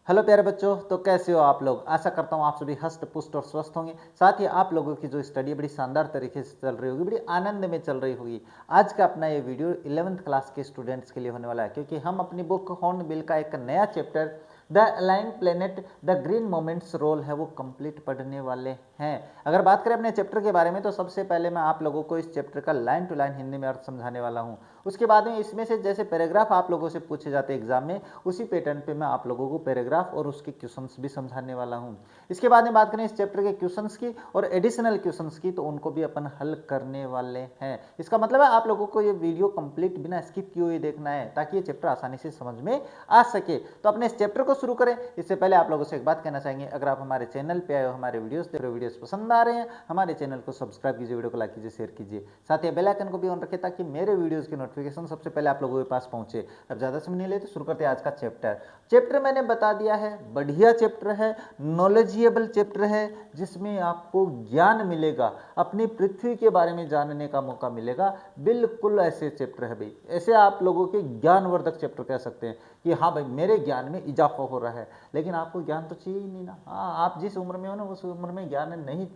Hello प्यारे बच्चों, तो कैसे हो आप लोग। आशा करता हूँ आप सभी हष्ट पुष्ट और स्वस्थ होंगे। साथ ही आप लोगों की जो स्टडी है बड़ी शानदार तरीके से चल रही होगी, बड़ी आनंद में चल रही होगी। आज का अपना ये वीडियो 11th क्लास के स्टूडेंट्स के लिए होने वाला है, क्योंकि हम अपनी बुक हॉर्नबिल का एक नया chapter the ailing planet the green movement's role है वो कंप्लीट पढ़ने वाले हैं। अगर बात करें अपने चैप्टर के बारे में, तो सबसे पहले मैं आप लोगों को इस चैप्टर का लाइन टू लाइन हिंदी में अर्थ समझाने वाला हूँ। उसके बाद में इसमें से जैसे पैराग्राफ आप लोगों से पूछे जाते हैं एग्जाम में, उसी पैटर्न पे मैं आप लोगों को पैराग्राफ और उसके क्वेश्चंस भी समझाने वाला हूँ। इसके बाद में बात करें इस चैप्टर के क्वेश्चंस की और एडिशनल क्वेश्चंस की, तो उनको भी अपन हल करने वाले हैं। इसका मतलब है आप लोगों को ये वीडियो कंप्लीट बिना स्किप किए हुए देखना है, ताकि ये चैप्टर आसानी से समझ में आ सके। तो अपने इस चैप्टर को शुरू करें इससे पहले आप लोगों से एक बात कहना चाहेंगे, अगर आप हमारे चैनल पे आए हो, हमारे वीडियोस पसंद आ रहे हैं, हमारे चैनल को सब्सक्राइब कीजिए, वीडियो को लाइक कीजिए, शेयर कीजिए। साथ ही बेल आइकन को भी ऑन रखें, ताकि मेरे वीडियोस की नोटिफिकेशन सबसे पहले आप लोगों के पास पहुंचे। अब ज्यादा समय नहीं लेते, शुरू करते हैं आज का चैप्टर मैंने बता दिया है, बढ़िया चैप्टर है, नॉलेजेबल चैप्टर है, जिसमें आपको ज्ञान मिलेगा, अपनी पृथ्वी के बारे में जानने का मौका मिलेगा। बिल्कुल ऐसे चैप्टर है भाई, ऐसे आप लोगों के ज्ञानवर्धक चैप्टर कह सकते हैं कि हाँ भाई मेरे ज्ञान में इजाफा हो रहा है। लेकिन आपको ज्ञान तो चाहिए ही नहीं ना। हाँ, आप जिस उम्र में हो ना, उस उम्र में ज्ञान नहीं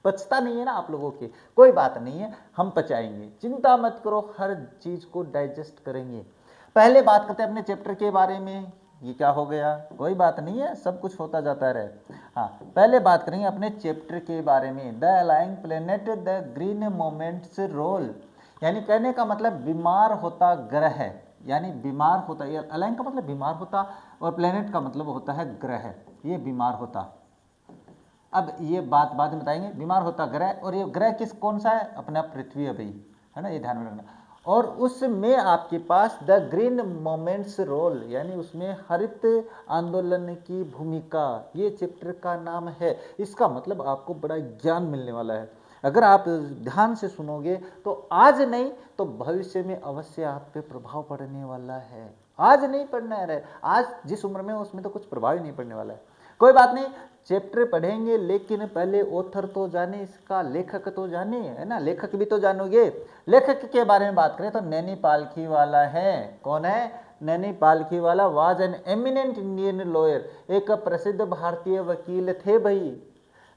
पचता नहीं है ना आप लोगों के। कोई बात नहीं है, हम पचाएंगे, चिंता मत करो, हर चीज को डाइजेस्ट करेंगे। पहले बात करते हैं अपने चैप्टर के बारे में। ये क्या हो गया, कोई बात नहीं है, सब कुछ होता जाता रहे। हाँ, पहले बात करेंगे अपने चैप्टर के बारे में, the ailing planet the green movement's role. यानी कहने का मतलब बीमार होता ग्रह, यानी बीमार होता, ये अलाइंग का मतलब बीमार होता और प्लेनेट का मतलब होता है ग्रह। ये बीमार होता, अब ये बात बाद में बताएंगे। बीमार होता ग्रह, और ये ग्रह कौन सा है, अपना पृथ्वी है भाई, है ना, ये ध्यान में रखना। और उसमें आपके पास द ग्रीन मोमेंट्स रोल, यानी उसमें हरित आंदोलन की भूमिका, ये चैप्टर का नाम है। इसका मतलब आपको बड़ा ज्ञान मिलने वाला है। अगर आप ध्यान से सुनोगे तो आज नहीं तो भविष्य में अवश्य आप पे प्रभाव पड़ने वाला है। आज नहीं पढ़ना है, आज जिस उम्र में उसमें तो कुछ प्रभाव ही नहीं पड़ने वाला है। कोई बात नहीं, चैप्टर पढ़ेंगे, लेकिन पहले ऑथर तो जाने, इसका लेखक तो जाने, है ना, लेखक भी तो जानोगे। लेखक के बारे में बात करें तो नैनी पालखीवाला है। कौन है, Naini Palkhivala was an eminent Indian lawyer, एक प्रसिद्ध भारतीय वकील थे भाई।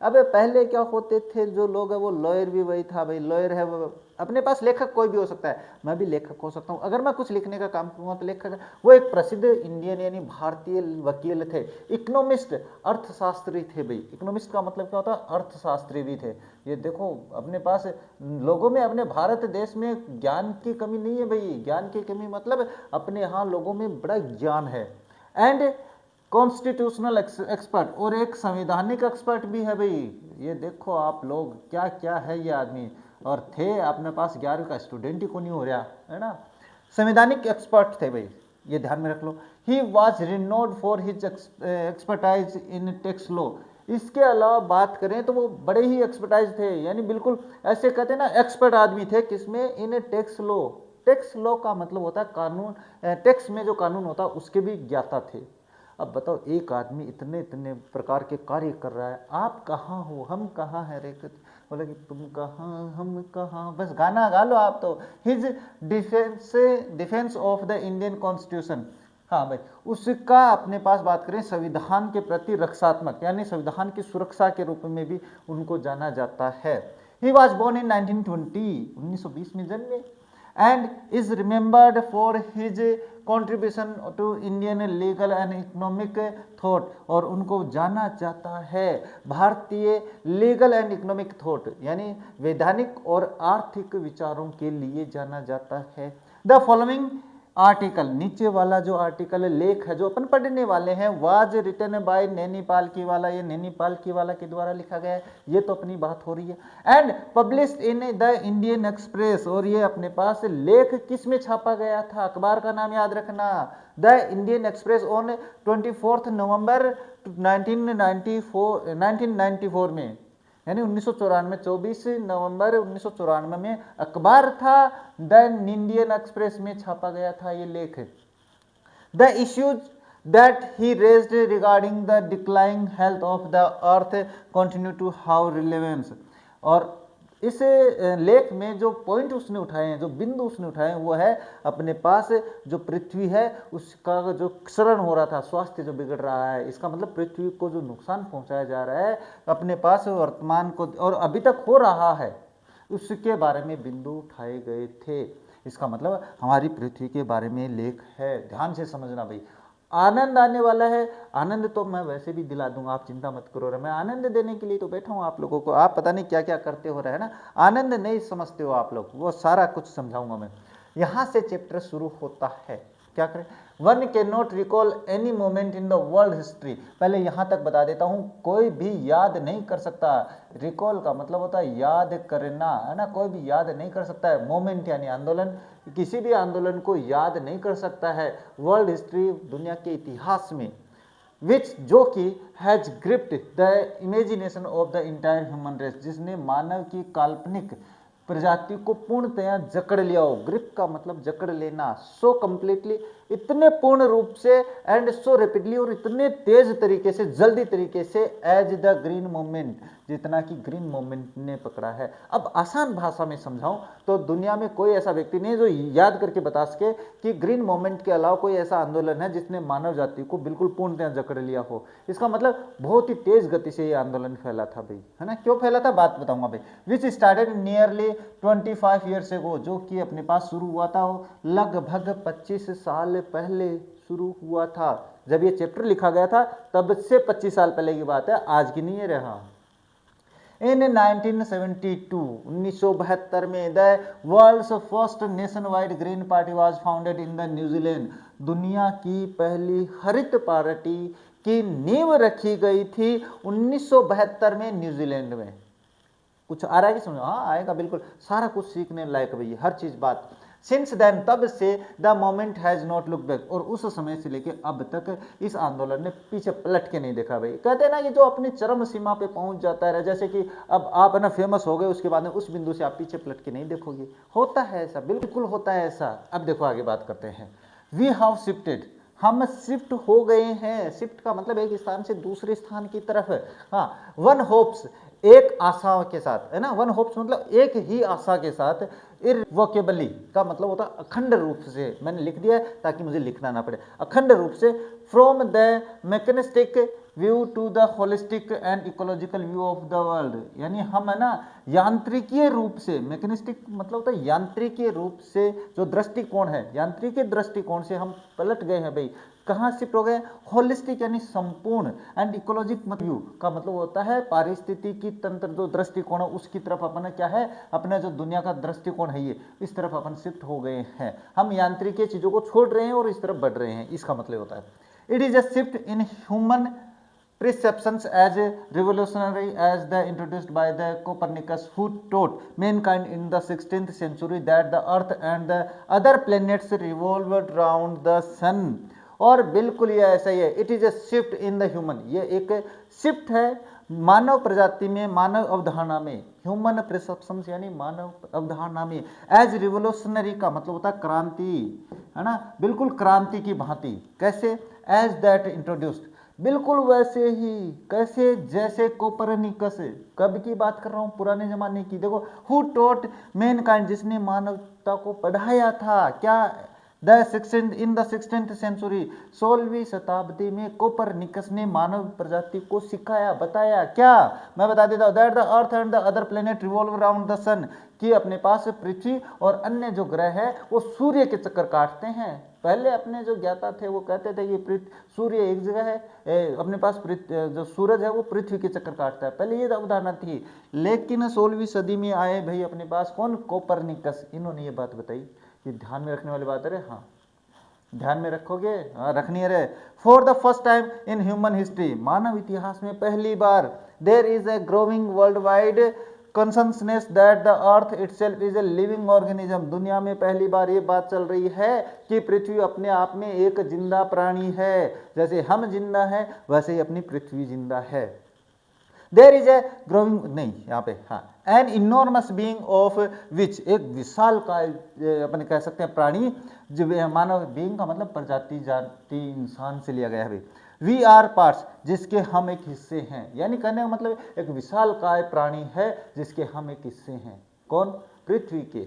अब पहले क्या होते थे जो लोग है, वो लॉयर भी वही था भाई, लॉयर है वो। अपने पास लेखक कोई भी हो सकता है, मैं भी लेखक हो सकता हूँ। अगर मैं कुछ लिखने का काम करूँगा तो लेखक, वो एक प्रसिद्ध इंडियन यानी भारतीय वकील थे। इकोनॉमिस्ट, अर्थशास्त्री थे भाई। इकोनॉमिस्ट का मतलब क्या होता है, अर्थशास्त्री भी थे। ये देखो, अपने पास लोगों में, अपने भारत देश में ज्ञान की कमी नहीं है भाई। ज्ञान की कमी मतलब अपने यहाँ लोगों में बड़ा ज्ञान है। एंड कॉन्स्टिट्यूशनल एक्सपर्ट, और एक संवैधानिक एक्सपर्ट भी है भाई। ये देखो आप लोग, क्या क्या है ये आदमी। और थे अपने पास, 11वीं का स्टूडेंट ही को नहीं हो रहा है ना, संवैधानिक एक्सपर्ट थे भाई, ये ध्यान में रख लो। He was renowned for his expertise in tax law. इसके अलावा बात करें तो वो बड़े ही एक्सपर्टाइज थे, यानी बिल्कुल ऐसे कहते हैं ना, एक्सपर्ट आदमी थे। किसमें, इन टैक्स लॉ। टैक्स लॉ का मतलब होता है कानून, टैक्स में जो कानून होता है उसके भी ज्ञाता थे। अब बताओ, एक आदमी इतने इतने प्रकार के कार्य कर रहा है, आप कहाँ हो, हम कहाँ है रे। बोले कि तुम कहाँ हम कहाँ, बस गाना गा लो आप तो। His defence of the Indian constitution, हाँ भाई, उसका अपने पास बात करें संविधान के प्रति रक्षात्मक, यानी संविधान की सुरक्षा के रूप में भी उनको जाना जाता है। ही वॉज बोर्न इन 1920, 1920 में जन्मे, and is remembered for his contribution to Indian legal and economic thought, और उनको जाना जाता है भारतीय लीगल एंड इकोनॉमिक थॉट, यानी वैधानिक और आर्थिक विचारों के लिए जाना जाता है। द फॉलोइंग आर्टिकल, नीचे वाला जो आर्टिकल लेख है जो अपन पढ़ने वाले हैं, was written by Nani Palkhivala, ये नैनी पालखीवाला के द्वारा लिखा गया है। ये तो अपनी बात हो रही है। And published in the Indian express, और ये अपने पास लेख किस में छापा गया था, अखबार का नाम याद रखना, द इंडियन एक्सप्रेस, ऑन 24 नवंबर 1994 में, यानी 1994, 24 नवंबर 1994 में अखबार था द इंडियन एक्सप्रेस में छापा गया था ये लेख। The issues that he raised regarding the declining health of the earth continue to हाउ रिलेवेंस, और इस लेख में जो पॉइंट उसने उठाए हैं, जो बिंदु उसने उठाए हैं, वो है अपने पास जो पृथ्वी है उसका जो क्षरण हो रहा था, स्वास्थ्य जो बिगड़ रहा है, इसका मतलब पृथ्वी को जो नुकसान पहुंचाया जा रहा है अपने पास वर्तमान को और अभी तक हो रहा है, उसके बारे में बिंदु उठाए गए थे। इसका मतलब हमारी पृथ्वी के बारे में लेख है। ध्यान से समझना भाई, आनंद आने वाला है। आनंद तो मैं वैसे भी दिला दूंगा, आप चिंता मत करो। मैं आनंद देने के लिए तो बैठा हूँ आप लोगों को। आप पता नहीं क्या क्या करते हो रहे हैं ना, आनंद नहीं समझते हो आप लोग, वो सारा कुछ समझाऊंगा मैं। यहाँ से चैप्टर शुरू होता है, क्या करें, one can not recall any moment in the world history. पहले यहाँ तक बता देता हूँ, कोई भी याद नहीं कर सकता। रिकॉल का मतलब होता है याद करना, है ना, कोई भी याद नहीं कर सकता है। मोमेंट यानी आंदोलन, किसी भी आंदोलन को याद नहीं कर सकता है वर्ल्ड हिस्ट्री, दुनिया के इतिहास में, विच जो कि has gripped the imagination of the entire human race, जिसने मानव की काल्पनिक प्रजाति को पूर्णतया जकड़ लिया हो। ग्रिप का मतलब जकड़ लेना, सो कंप्लीटली, इतने पूर्ण रूप से, एंड सो रैपिडली, और इतने तेज तरीके से, जल्दी तरीके से, एज द ग्रीन मूवमेंट, जितना कि ग्रीन मूवमेंट ने पकड़ा है। अब आसान भाषा में समझाऊं तो दुनिया में कोई ऐसा व्यक्ति नहीं जो याद करके बता सके कि ग्रीन मूवमेंट के अलावा कोई ऐसा आंदोलन है जिसने मानव जाति को बिल्कुल पूर्णतया जकड़ लिया हो। इसका मतलब बहुत ही तेज गति से ये आंदोलन फैला था भाई, है ना। क्यों फैला था बात बताऊंगा भाई। Which started nearly 25 years ago, जो कि अपने पास शुरू हुआ था लगभग 25 साल पहले शुरू हुआ था। जब ये चैप्टर लिखा गया था तब से 25 साल पहले की बात है, आज की नहीं है रहा। इन 1972 में the world's first nationwide green party was founded in the New Zealand. दुनिया की पहली हरित पार्टी की नींव रखी गई थी 1972 में न्यूजीलैंड में। कुछ आ रहा है कि समझो? हाँ आएगा, बिल्कुल सारा कुछ सीखने लायक भैया, हर चीज बात। सिंस देन, तब से, the moment has not look back, और उस समय से लेके अब तक इस आंदोलन ने पीछे पलट के नहीं देखा भाई। कहते हैं ना कि जो अपनी चरम सीमा पे पहुंच जाता है, जैसे कि अब आप है ना फेमस हो गए, उसके बाद में उस बिंदु से आप पीछे पलट के नहीं देखोगे। होता है ऐसा, बिल्कुल होता है ऐसा। अब देखो आगे बात करते हैं। वी हैव शिफ्टेड, हम शिफ्ट हो गए हैं। शिफ्ट का मतलब एक स्थान से दूसरे स्थान की तरफ है। हाँ, वन होप्स, एक आशा के साथ, है ना। वन होप्स मतलब एक ही आशा के साथ। इरवोकेबली का मतलब होता है अखंड रूप से, मैंने लिख दिया है ताकि मुझे लिखना ना पड़े। अखंड रूप से, from the mechanistic view to the holistic and ecological view of the world, यानी हम है ना यांत्रिकीय रूप से, मैकेनिस्टिक मतलब होता है यांत्रिकीय रूप से जो दृष्टिकोण है, यांत्रिकीय दृष्टिकोण से हम पलट गए हैं भाई। कहाँ शिफ्ट हो गए? होलिस्टिक यानी संपूर्ण, एंड इकोलॉजिक व्यू का मतलब होता है पारिस्थितिकी तंत्र जो दृष्टिकोण है उसकी तरफ अपन क्या है, अपना जो दुनिया का दृष्टिकोण है ये, इस तरफ अपन शिफ्ट हो गए हैं। हम यांत्रिक चीजों को छोड़ रहे हैं और इस तरफ बढ़ रहे हैं, इसका मतलब होता है। It is a shift in human perceptions as revolutionary as the introduced by the Copernicus, who taught mankind in the 16th century that the earth and the other planets revolved around the sun। और बिल्कुल ये ऐसा ही है। It is a shift in the human, ये एक shift है मानव प्रजाति में, मानव अवधारणा में, ह्यूमन परसेप्शंस यानी मानव अवधारणा में। एज रिवोल्यूशनरी का मतलब होता है क्रांति, है ना, बिल्कुल क्रांति की भांति। कैसे? एज दैट इंट्रोड्यूस्ड, बिल्कुल वैसे ही, कैसे? जैसे कोपरनिकस, कब की बात कर रहा हूँ? पुराने जमाने की। देखो, हु टॉट मैनकाइंड, जिसने मानवता को पढ़ाया था। क्या? इन द 16th सेंचुरी, 16वीं शताब्दी में कोपरनिकस ने मानव प्रजाति को सिखाया, बताया। क्या? मैं बता देता हूँ, that the earth and the other planet revolve around the sun, कि अपने पास पृथ्वी और अन्य जो ग्रह है वो सूर्य के चक्कर काटते हैं। पहले अपने जो ज्ञाता थे वो कहते थे कि सूर्य एक जगह है, अपने पास जो सूरज है वो पृथ्वी के चक्कर काटता है, पहले ये अवधारणा थी। लेकिन 16वीं सदी में आए भाई अपने पास कौन? कोपरनिकस। इन्होंने ये बात बताई। ये ध्यान में रखने वाली बात है रे, हाँ ध्यान में रखोगे? हाँ रखनी है रे। For the first time in human history, मानव इतिहास में पहली बार, there is a growing world wide consensus that the earth itself is a living organism. दुनिया में पहली बार ये बात चल रही है कि पृथ्वी अपने आप में एक जिंदा प्राणी है। जैसे हम जिंदा है वैसे ही अपनी पृथ्वी जिंदा है। देयर इज ए ग्रोइंग, नहीं यहाँ पे, हाँ, an enormous being of which, एक विशाल का अपन कह सकते हैं प्राणी, जो मानव बीइंग का मतलब प्रजाति, जाति, इंसान से लिया गया है। वी आर पार्ट्स, जिसके हम एक हिस्से हैं। यानी कहने का मतलब एक विशालकाय प्राणी है जिसके हम एक हिस्से हैं। कौन? पृथ्वी के।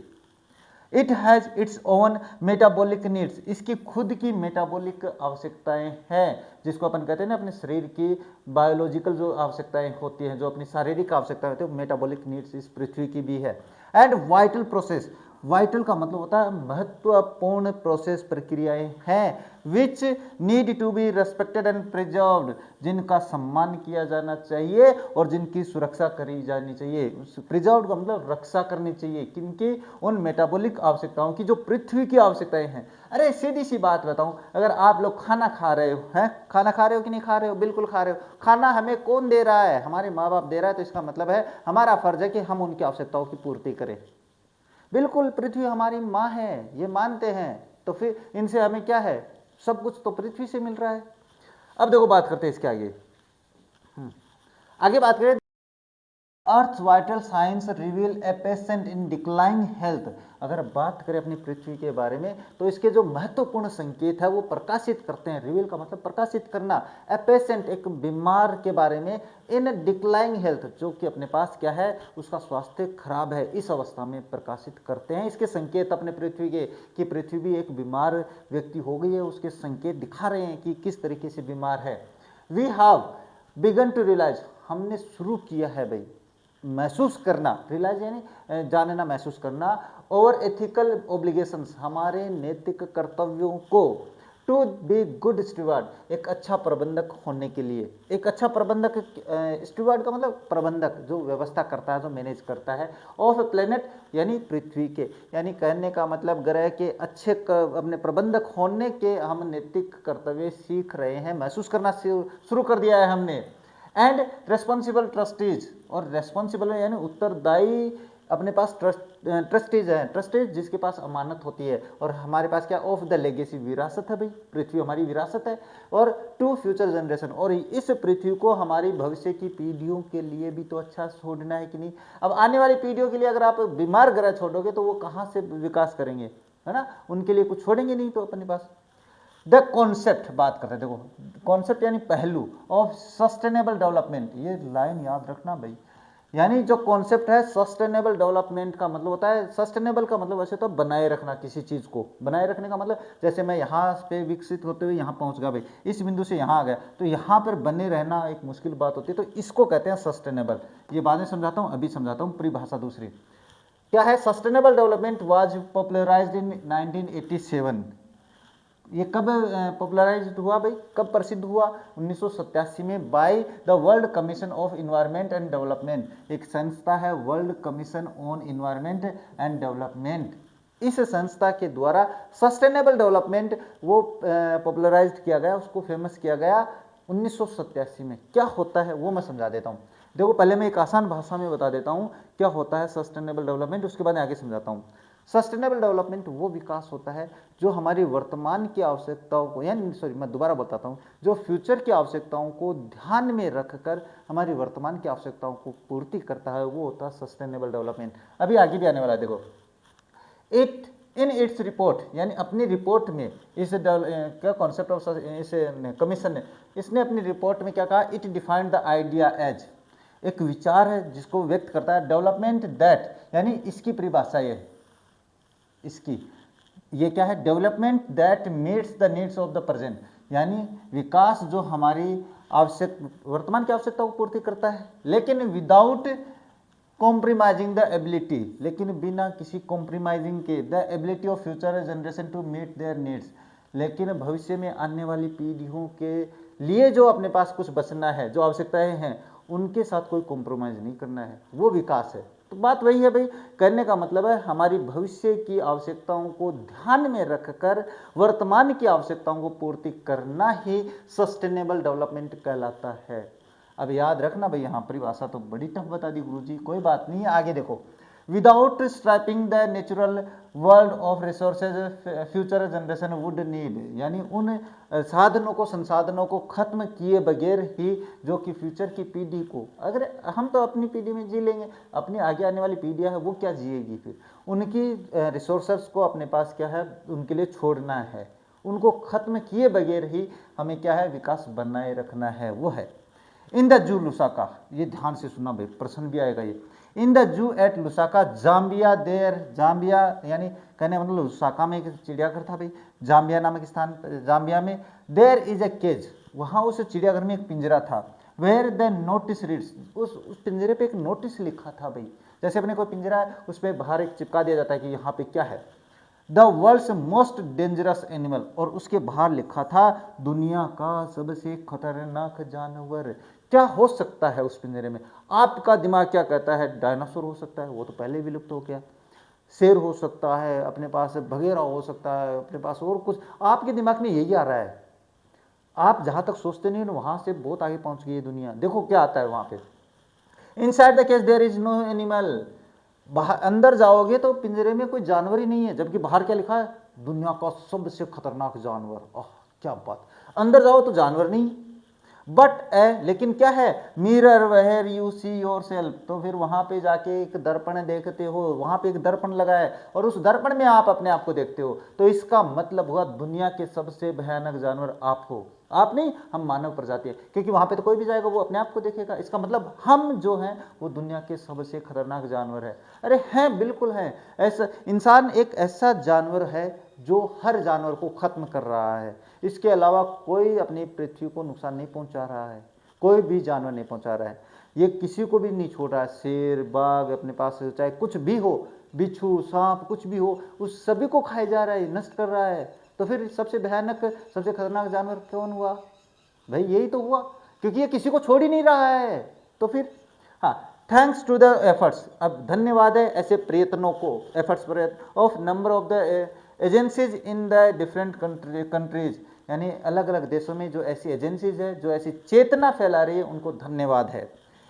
It has its own metabolic needs, इसकी खुद की मेटाबॉलिक आवश्यकताएं हैं, जिसको अपन कहते हैं ना अपने शरीर की बायोलॉजिकल जो आवश्यकताएं होती हैं, जो अपनी शारीरिक आवश्यकताएं होती है, मेटाबॉलिक नीड्स इस पृथ्वी की भी है। एंड वाइटल प्रोसेस, वाइटल का मतलब होता है महत्वपूर्ण प्रोसेस, प्रक्रियाएं हैं, which need to be respected and preserved, जिनका सम्मान किया जाना चाहिए और जिनकी सुरक्षा करी जानी चाहिए। प्रिजर्व्ड का मतलब रक्षा करनी चाहिए, किनकी? उन मेटाबॉलिक आवश्यकताओं की जो पृथ्वी की आवश्यकताएं हैं। अरे सीधी सी बात बताऊं, अगर आप लोग खाना खा रहे हो, हैं खाना खा रहे हो कि नहीं खा रहे हो? बिल्कुल खा रहे हो। खाना हमें कौन दे रहा है? हमारे माँ बाप दे रहा है, तो इसका मतलब है हमारा फर्ज है कि हम उनकी आवश्यकताओं की पूर्ति करें। बिल्कुल, पृथ्वी हमारी माँ है, ये मानते हैं, तो फिर इनसे हमें क्या है? सब कुछ तो पृथ्वी से मिल रहा है। अब देखो बात करते हैं इसके आगे। आगे बात करें, earth vital science reveal a patient in declining health. अगर बात करें अपनी पृथ्वी के बारे में, तो इसके जो महत्वपूर्ण संकेत है वो प्रकाशित करते हैं। रिवील का मतलब प्रकाशित करना। ए पेशेंट, एक बीमार के बारे में, इन डिक्लाइनिंग हेल्थ, जो कि अपने पास क्या है? उसका स्वास्थ्य खराब है, इस अवस्था में प्रकाशित करते हैं। इसके संकेत अपने पृथ्वी के, कि पृथ्वी भी एक बीमार व्यक्ति हो गई है, उसके संकेत दिखा रहे हैं कि किस तरीके से बीमार है। We have begun to realize, हमने शुरू किया है भाई महसूस करना, रियलाइज यानी जानना, महसूस करना, और एथिकल ओब्लिगेशंस, हमारे नैतिक कर्तव्यों को, टू बी गुड स्टीवर्ड, एक अच्छा प्रबंधक होने के लिए। एक अच्छा प्रबंधक, स्टीवर्ड का मतलब प्रबंधक, जो व्यवस्था करता है, जो मैनेज करता है, ऑफ प्लेनेट यानी पृथ्वी के, यानी कहने का मतलब ग्रह के अच्छे अपने प्रबंधक होने के हम नैतिक कर्तव्य सीख रहे हैं, महसूस करना शुरू कर दिया है हमने। एंड रेस्पॉन्सिबल ट्रस्टीज, और रेस्पॉन्सिबल यानी उत्तरदायी, अपने पास ट्रस्टीज हैं, ट्रस्टीज जिसके पास अमानत होती है, और हमारे पास क्या? ऑफ द लेगेसी, विरासत है भाई, पृथ्वी हमारी विरासत है। और टू फ्यूचर जनरेशन, और इस पृथ्वी को हमारी भविष्य की पीढ़ियों के लिए भी तो अच्छा छोड़ना है कि नहीं? अब आने वाली पीढ़ियों के लिए अगर आप बीमार ग्रह छोड़ोगे तो वो कहाँ से विकास करेंगे, है ना? उनके लिए कुछ छोड़ेंगे नहीं तो अपने पास। द कॉन्सेप्ट बात करते हैं, देखो कॉन्सेप्ट यानी पहलू ऑफ सस्टेनेबल डेवलपमेंट, ये लाइन याद रखना भाई। यानी जो कॉन्सेप्ट है सस्टेनेबल डेवलपमेंट का मतलब होता है, सस्टेनेबल का मतलब वैसे तो बनाए रखना, किसी चीज को बनाए रखने का मतलब, जैसे मैं यहाँ पे विकसित होते हुए यहाँ पहुँच गया भाई, इस बिंदु से यहाँ आ गया, तो यहाँ पर बने रहना एक मुश्किल बात होती है, तो इसको कहते हैं सस्टेनेबल। ये बाद में समझाता हूँ, अभी समझाता हूँ परिभाषा दूसरी क्या है। Sustainable development was popularized in 1987। ये कब पॉपुलराइज्ड हुआ भाई, कब प्रसिद्ध हुआ? 1987 में, by the World Commission of Environment and development. एक संस्था है world commission on environment and development, इस संस्था के द्वारा सस्टेनेबल डेवलपमेंट वो पॉपुलराइज्ड किया गया, उसको फेमस किया गया 1987 में। क्या होता है वो मैं समझा देता हूँ। देखो पहले मैं एक आसान भाषा में बता देता हूँ क्या होता है सस्टेनेबल डेवलपमेंट, उसके बाद आगे समझाता हूँ। सस्टेनेबल डेवलपमेंट वो विकास होता है जो हमारी वर्तमान की आवश्यकताओं को, यानी सॉरी मैं दोबारा बताता हूँ, जो फ्यूचर की आवश्यकताओं को ध्यान में रखकर हमारी वर्तमान की आवश्यकताओं को पूर्ति करता है, वो होता है सस्टेनेबल डेवलपमेंट। अभी आगे भी आने वाला है, देखो इट इन इट्स रिपोर्ट, यानी अपनी रिपोर्ट में इस क्या कॉन्सेप्ट ऑफ इस कमीशन ने, इसने अपनी रिपोर्ट में क्या कहा? It defined the idea as, एक विचार है जिसको व्यक्त करता है, डेवलपमेंट दैट, यानी इसकी परिभाषा ये, इसकी ये क्या है? Development that meets the needs of the present, यानी विकास जो हमारी आवश्यक वर्तमान की आवश्यकताओं को पूर्ति करता है, लेकिन विदाउट कॉम्प्रीमाइजिंग द एबिलिटी, लेकिन बिना किसी कॉम्प्रीमाइजिंग के, the ability of future generation to meet their needs, लेकिन भविष्य में आने वाली पीढ़ियों के लिए जो अपने पास कुछ बचना है, जो आवश्यकताएं हैं, उनके साथ कोई कॉम्प्रोमाइज नहीं करना है, वो विकास है। तो बात वही है भाई, कहने का मतलब है हमारी भविष्य की आवश्यकताओं को ध्यान में रखकर वर्तमान की आवश्यकताओं को पूर्ति करना ही सस्टेनेबल डेवलपमेंट कहलाता है। अब याद रखना भाई, यहाँ परिभाषा तो बड़ी टफ बता दी गुरुजी, कोई बात नहीं है, आगे देखो। Without strapping the natural world of resources future generation would need, यानी उन साधनों को, संसाधनों को खत्म किए बगैर ही जो कि फ्यूचर की पीढ़ी को, अगर हम तो अपनी पीढ़ी में जी लेंगे, अपनी आगे आने वाली पीढ़ियाँ है वो क्या जिएगी? फिर उनकी रिसोर्सेस को अपने पास क्या है, उनके लिए छोड़ना है, उनको खत्म किए बगैर ही हमें क्या है, विकास बनाए रखना है। वो है इन द जू लुसाका, ये ध्यान से सुनना भाई, प्रश्न भी आएगा ये। In the zoo at Lusaka Zambia there, Zambia यानी कहने मतलब लुसाका में एक चिड़ियाघर था भाई, जाम्बिया नामक स्थान, जाम्बिया में। देर इज ए केज, वहाँ उस चिड़ियाघर में एक पिंजरा था। वेयर द नोटिस रीड्स, उस पिंजरे पे एक नोटिस लिखा था भाई, जैसे अपने कोई पिंजरा है उस पर बाहर एक चिपका दिया जाता है कि यहाँ पे क्या है, the world's most dangerous animal, और उसके बाहर लिखा था दुनिया का सबसे खतरनाक जानवर। क्या हो सकता है उस पिंजरे में? आपका दिमाग क्या कहता है? डायनासोर हो सकता है, वो तो पहले विलुप्त हो गया। शेर हो सकता है, अपने पास बघेरा हो सकता है, अपने पास और कुछ, आपके दिमाग में यही आ रहा है। आप जहां तक सोचते नहीं हो वहां से बहुत आगे पहुंच गई है दुनिया। देखो क्या आता है वहां पे, inside the cage there is no animal, बाहर अंदर जाओगे तो पिंजरे में कोई जानवर ही नहीं है, जबकि बाहर क्या लिखा है, दुनिया का सबसे खतरनाक जानवर। ओह क्या बात, अंदर जाओ तो जानवर नहीं, बट लेकिन क्या है, mirror where you see yourself, तो फिर वहां पे जाके एक दर्पण देखते हो, वहां पे एक दर्पण लगा है और उस दर्पण में आप अपने आप को देखते हो, तो इसका मतलब हुआ दुनिया के सबसे भयानक जानवर आप हो। आप नहीं, हम मानव प्रजाति है, क्योंकि वहां पे तो कोई भी जाएगा वो अपने आप को देखेगा, इसका मतलब हम जो हैं वो दुनिया के सबसे खतरनाक जानवर है। अरे हैं, बिल्कुल हैं। ऐसा इंसान एक ऐसा जानवर है जो हर जानवर को खत्म कर रहा है, इसके अलावा कोई अपनी पृथ्वी को नुकसान नहीं पहुंचा रहा है, कोई भी जानवर नहीं पहुंचा रहा है, ये किसी को भी नहीं छोड़ रहा है। शेर, बाघ, अपने पास चाहे कुछ भी हो, बिच्छू, सांप, कुछ भी हो, उस सभी को खाए जा रहा है, नष्ट कर रहा है। तो फिर सबसे भयानक, सबसे खतरनाक जानवर कौन हुआ भाई? यही तो हुआ, क्योंकि ये किसी को छोड़ ही नहीं रहा है। तो फिर हाँ, थैंक्स टू द एफर्ट्स, अब धन्यवाद है ऐसे प्रयत्नों को, एफर्ट्स प्रयत्न of number of the agencies in the different countries, यानी अलग अलग देशों में जो ऐसी एजेंसीज है जो ऐसी चेतना फैला रही है उनको धन्यवाद है।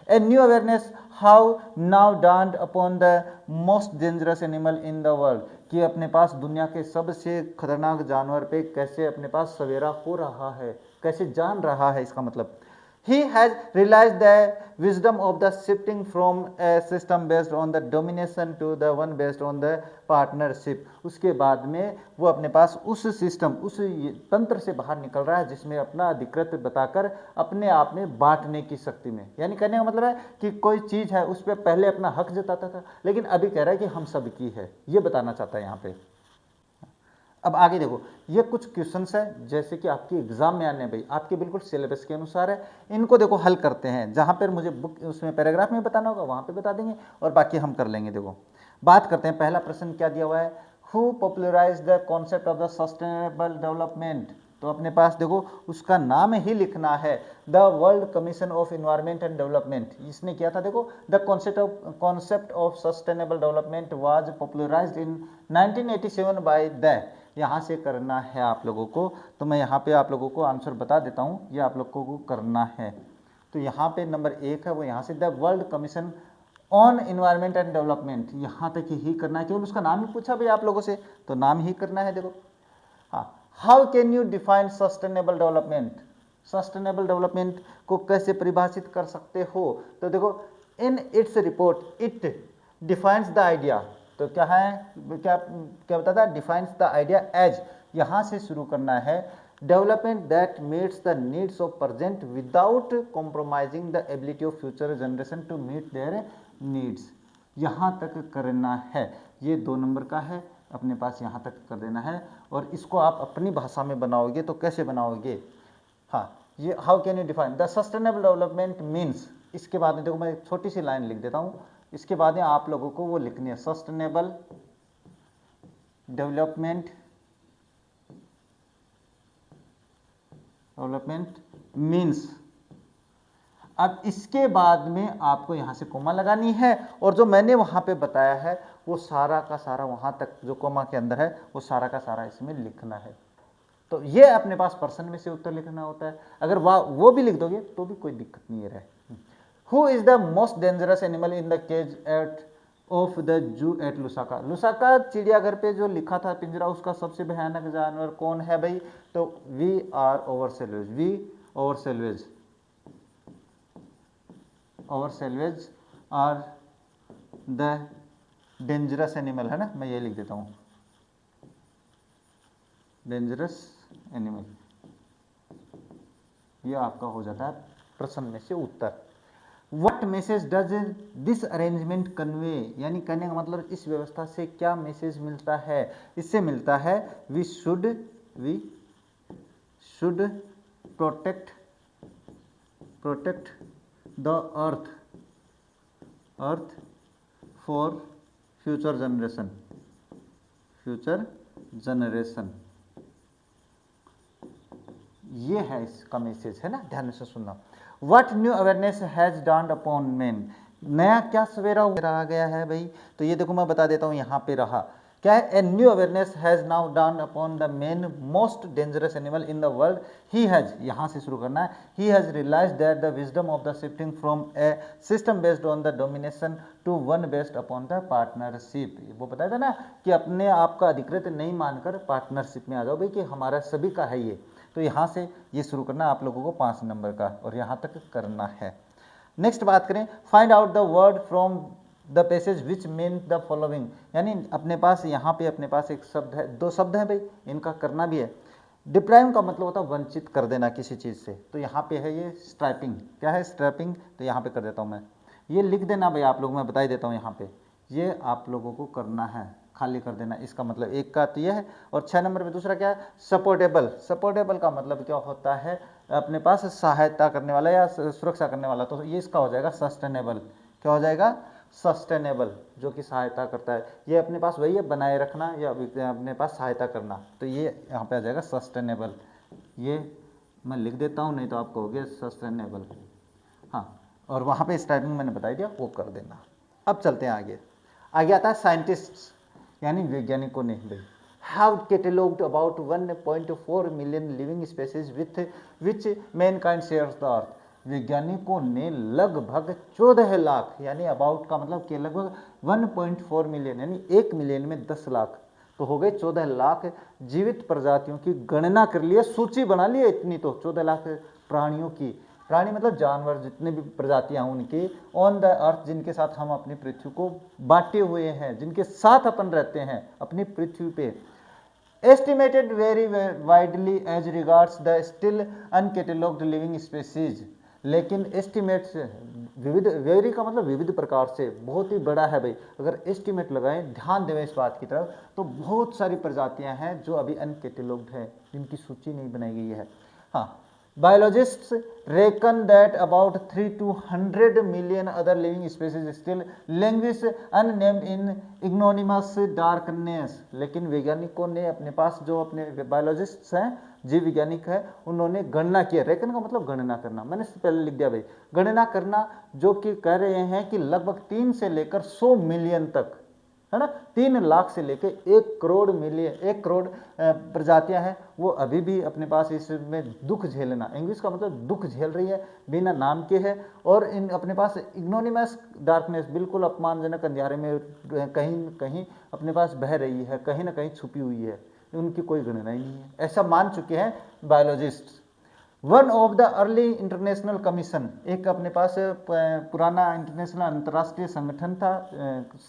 A new awareness how now dawned upon the most dangerous animal in the world, कि अपने पास दुनिया के सबसे खतरनाक जानवर पे कैसे अपने पास सवेरा हो रहा है, कैसे जान रहा है, इसका मतलब he has realized the wisdom of the shifting from a system based on the domination to the one based on the partnership। उसके बाद में वो अपने पास उस सिस्टम, उस तंत्र से बाहर निकल रहा है जिसमें अपना अधिकृत बताकर अपने आप में बांटने की शक्ति में, यानी कहने का मतलब है कि कोई चीज़ है उस पर पहले अपना हक जताता था, लेकिन अभी कह रहा है कि हम सब की है, ये बताना चाहता है यहाँ पे। अब आगे देखो, ये कुछ क्वेश्चंस है जैसे कि आपकी एग्जाम में आने भाई, आपके बिल्कुल सिलेबस के अनुसार है, इनको देखो हल करते हैं, जहां पर मुझे बुक उसमें पैराग्राफ में बताना होगा वहां पे बता देंगे और बाकी हम कर लेंगे। देखो बात करते हैं, पहला प्रश्न क्या दिया हुआ है, who popularize the concept of the sustainable development, तो अपने पास देखो उसका नाम ही लिखना है, the World Commission of Environment and Development, इसने किया था। देखो the concept of sustainable development was popularized in 1987 by the, यहाँ से करना है आप लोगों को, तो मैं यहाँ पे आप लोगों को आंसर बता देता हूँ, ये आप लोगों को करना है। तो यहाँ पे नंबर 1 है वो, यहाँ से the World commission on environment and development, यहाँ तक ही करना है, केवल उसका नाम ही पूछा भाई आप लोगों से, तो नाम ही करना है। देखो हाँ, how can you define sustainable development, sustainable development को कैसे परिभाषित कर सकते हो, तो देखो in its report it defines the idea, तो क्या है, क्या क्या बताता है, डिफाइंस द आइडिया एज, यहाँ से शुरू करना है, development that meets the needs of present without compromising the ability of future generation to meet their needs, यहाँ तक करना है। ये 2 नंबर का है, अपने पास यहाँ तक कर देना है, और इसको आप अपनी भाषा में बनाओगे तो कैसे बनाओगे, हाँ, ये how can you define the sustainable development means, इसके बाद में देखो मैं एक छोटी सी लाइन लिख देता हूँ, इसके बाद में आप लोगों को वो लिखनी है, सस्टेनेबल डेवलपमेंट मीन्स, अब इसके बाद में आपको यहां से कोमा लगानी है, और जो मैंने वहां पे बताया है वो सारा का सारा वहां तक जो कोमा के अंदर है वो सारा का सारा इसमें लिखना है। तो ये अपने पास प्रश्न में से उत्तर लिखना होता है, अगर वो भी लिख दोगे तो भी कोई दिक्कत नहीं है। Who is the most dangerous animal in the cage at of the zoo at Lusaka, Lusaka चिड़ियाघर पे जो लिखा था पिंजरा, उसका सबसे भयानक जानवर कौन है भाई, तो we are ourselves, we ourselves, ourselves are the dangerous animal, है ना, मैं ये लिख देता हूँ, डेंजरस एनिमल, ये आपका हो जाता है प्रश्न में से उत्तर। What message does this arrangement convey, यानी कहने का मतलब इस व्यवस्था से क्या मैसेज मिलता है, इससे मिलता है we should protect the earth for future generation, ये है इसका मैसेज, है ना, ध्यान से सुनना। What new awareness has dawned upon man, नया क्या सवेरा आ गया है भाई, तो ये देखो मैं बता देता हूँ, यहाँ पे रहा क्या है, a new awareness has now dawned upon the man most dangerous animal in the world, he has, यहाँ से शुरू करना है, he has realized that the wisdom of the shifting from a system based on the domination to one based upon the partnership, वो बताया था ना कि अपने आप का अधिकृत नहीं मानकर पार्टनरशिप में आ जाओ भाई, कि हमारा सभी का है ये, तो यहाँ से ये शुरू करना आप लोगों को 5 नंबर का, और यहाँ तक करना है। नेक्स्ट बात करें, find out the word from the passage which mean the following, यानी अपने पास यहाँ पे अपने पास एक शब्द है, 2 शब्द हैं भाई, इनका करना भी है। डिप्राइव का मतलब होता है वंचित कर देना किसी चीज़ से, तो यहाँ पे है ये स्ट्रैपिंग, क्या है स्ट्रैपिंग, तो यहाँ पे कर देता हूँ मैं, ये लिख देना भाई आप लोग, मैं बता ही देता हूँ यहाँ पे, ये आप लोगों को करना है, खाली कर देना, इसका मतलब एक का तो ये है। और 6 नंबर पे दूसरा क्या है, सपोर्टेबल, सपोर्टेबल का मतलब क्या होता है, अपने पास सहायता करने वाला या सुरक्षा करने वाला, तो ये इसका हो जाएगा सस्टेनेबल, क्या हो जाएगा सस्टेनेबल, जो कि सहायता करता है, ये अपने पास वही है बनाए रखना या अपने पास सहायता करना, तो ये यहाँ पे आ जाएगा सस्टेनेबल, ये मैं लिख देता हूँ, नहीं तो आप कहोगे सस्टेनेबल, हाँ, और वहाँ पे स्टार्टिंग मैंने बता दिया, वो कर देना। अब चलते हैं आगे, आगे आता है साइंटिस्ट्स, यानी वैज्ञानिकों ने भाई have catalogued about 1.4 million living species with which mankind shares the earth, वैज्ञानिकों ने लगभग 14 लाख, यानी अबाउट का मतलब कि लगभग 1.4 मिलियन, यानी 1 मिलियन में 10 लाख, तो हो गए 14 लाख जीवित प्रजातियों की गणना कर लिया, सूची बना ली है इतनी, तो 14 लाख प्राणियों की, प्राणी मतलब जानवर जितने भी प्रजातियां हैं उनकी, ऑन द अर्थ, जिनके साथ हम अपनी पृथ्वी को बांटे हुए हैं, जिनके साथ अपन रहते हैं अपनी पृथ्वी पे। Estimated very widely as regards the still uncatalogued living species, लेकिन एस्टिमेट से विविध, वेरी का मतलब विविध प्रकार से, बहुत ही बड़ा है भाई, अगर एस्टिमेट लगाएं, ध्यान दें इस बात की तरफ, तो बहुत सारी प्रजातियां हैं जो अभी अनकेटेलॉग्ड हैं, जिनकी सूची नहीं बनाई गई है। हाँ, biologists reckon that about 3 to 100 million other living species still languish unnamed in ignominious darkness, लेकिन वैज्ञानिकों ने अपने पास जो अपने बायोलॉजिस्ट्स हैं, जीव वैज्ञानिक है, उन्होंने गणना किया, रेकन का मतलब गणना करना, मैंने इससे पहले लिख दिया भाई, गणना करना, जो कि कह रहे हैं कि लगभग 3 से लेकर 100 मिलियन तक, है ना, 3 लाख से लेकर 1 करोड़ मिलियन, 1 करोड़ प्रजातियां हैं, वो अभी भी अपने पास इसमें दुख झेलना, इंग्लिश का मतलब दुख झेल रही है, बिना नाम के है, और इन अपने पास इग्नोनिमस डार्कनेस, बिल्कुल अपमानजनक अंधेरे में कहीं न कहीं अपने पास बह रही है, कहीं ना कहीं छुपी हुई है, उनकी कोई गणना ही नहीं है, ऐसा मान चुके हैं biologist. One of the early international commission, एक अपने पास पुराना इंटरनेशनल अंतर्राष्ट्रीय संगठन था,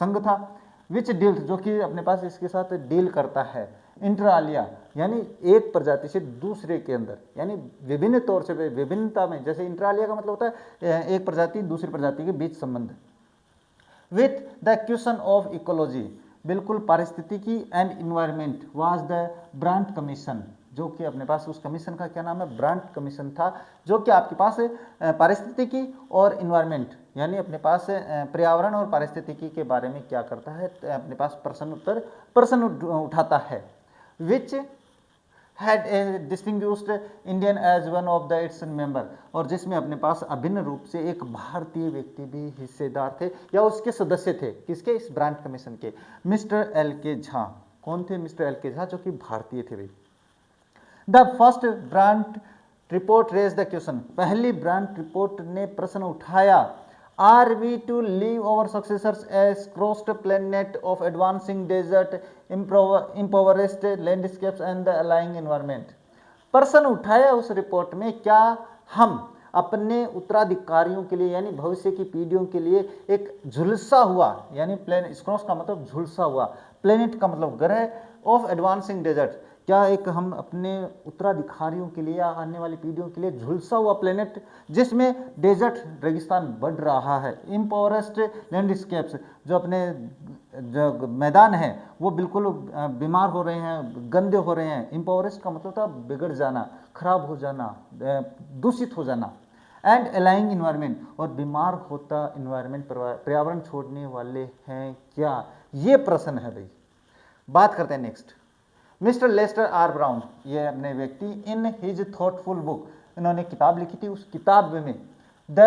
संघ था, विच डील, जो कि अपने पास इसके साथ डील करता है, इंटरआलिया, यानी एक प्रजाति से दूसरे के अंदर, यानी विभिन्न तौर से विभिन्नता में, जैसे इंटरआलिया का मतलब होता है एक प्रजाति दूसरी प्रजाति के बीच संबंध, with the question of ecology, बिल्कुल पारिस्थितिकी and environment, was the brand commission, जो कि अपने पास उस कमीशन का क्या नाम है, ब्रांड कमीशन था, जो कि आपके पास पारिस्थितिकी और इन्वायरमेंट, यानी अपने पास पर्यावरण और पारिस्थितिकी के बारे में क्या करता है, अपने पास प्रश्न उठाता है, which had a distinguished Indian as one of the its member, और जिसमें अपने पास अभिन्न रूप से एक भारतीय व्यक्ति भी हिस्सेदार थे या उसके सदस्य थे, किसके, इस ब्रांड कमीशन के, मिस्टर एल के झा। कौन थे मिस्टर एल के झा, जो कि भारतीय थे भाई। The first brand report raise the question, पहली ब्रांड रिपोर्ट ने प्रश्न उठाया, are we to leave our successors as crossed planet of advancing desert impoverished landscapes and the ailing environment. प्रश्न उठाया उस रिपोर्ट में, क्या हम अपने उत्तराधिकारियों के लिए, यानी भविष्य की पीढ़ियों के लिए एक झुलसा हुआ, यानी प्लेनेट, क्रॉस का मतलब झुलसा हुआ, प्लेनेट का मतलब ग्रह, ऑफ एडवांसिंग डेजर्ट, क्या एक हम अपने उत्तराधिकारियों के लिए या आने वाली पीढ़ियों के लिए झुलसा हुआ प्लेनेट जिसमें डेजर्ट रेगिस्तान बढ़ रहा है, इम्फॉरेस्ट लैंडस्केप्स जो अपने जो मैदान हैं वो बिल्कुल बीमार हो रहे हैं, गंदे हो रहे हैं। इम्फॉरेस्ट का मतलब था बिगड़ जाना, खराब हो जाना, दूषित हो जाना। एंड अलाइंग इन्वायरमेंट, और बीमार होता इन्वायरमेंट पर्यावरण छोड़ने वाले हैं क्या, ये प्रश्न है भाई। बात करते हैं next, Mister Lester R Brown, ये अपने व्यक्ति इन हिज थॉटफुल बुक, इन्होंने किताब लिखी थी, उस किताब में द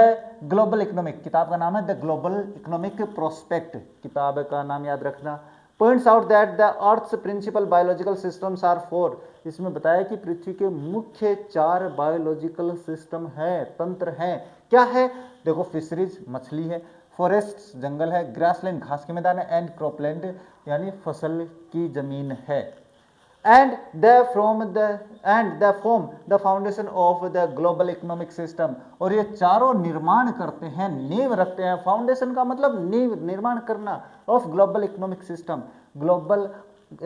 ग्लोबल इकोनॉमिक, किताब का नाम है द ग्लोबल इकोनॉमिक प्रोस्पेक्ट, किताब का नाम याद रखना, points out that the earth's principal biological systems are 4, इसमें बताया कि पृथ्वी के मुख्य 4 बायोलॉजिकल सिस्टम है, तंत्र हैं। क्या है? देखो, फिशरीज मछली है, फॉरेस्ट जंगल है, ग्रासलैंड घास के मैदान है, एंड क्रॉपलैंड यानी फसल की जमीन है। and they form the foundation of the global economic system, और ये चारों निर्माण करते हैं, नींव रखते हैं। फाउंडेशन का मतलब नींव, निर्माण करना, of global economic system, global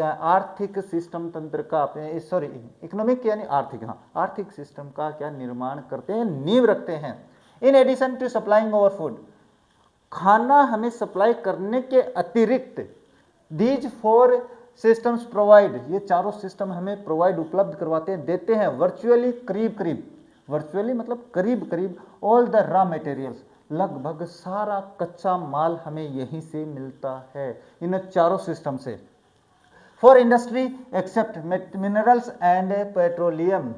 आर्थिक सिस्टम तंत्र का, सॉरी इकोनॉमिक यानी आर्थिक, हाँ आर्थिक सिस्टम का क्या निर्माण करते हैं, नींव रखते हैं। In addition to supplying our food, खाना हमें सप्लाई करने के अतिरिक्त दीज 4 सिस्टम्स प्रोवाइड, ये चारों सिस्टम हमें प्रोवाइड, उपलब्ध करवाते हैं, देते हैं वर्चुअली, करीब करीब, वर्चुअली मतलब करीब करीब, ऑल द रॉ मटेरियल्स, लगभग सारा कच्चा माल हमें यहीं से मिलता है, इन चारों सिस्टम से। For industry except minerals and petroleum,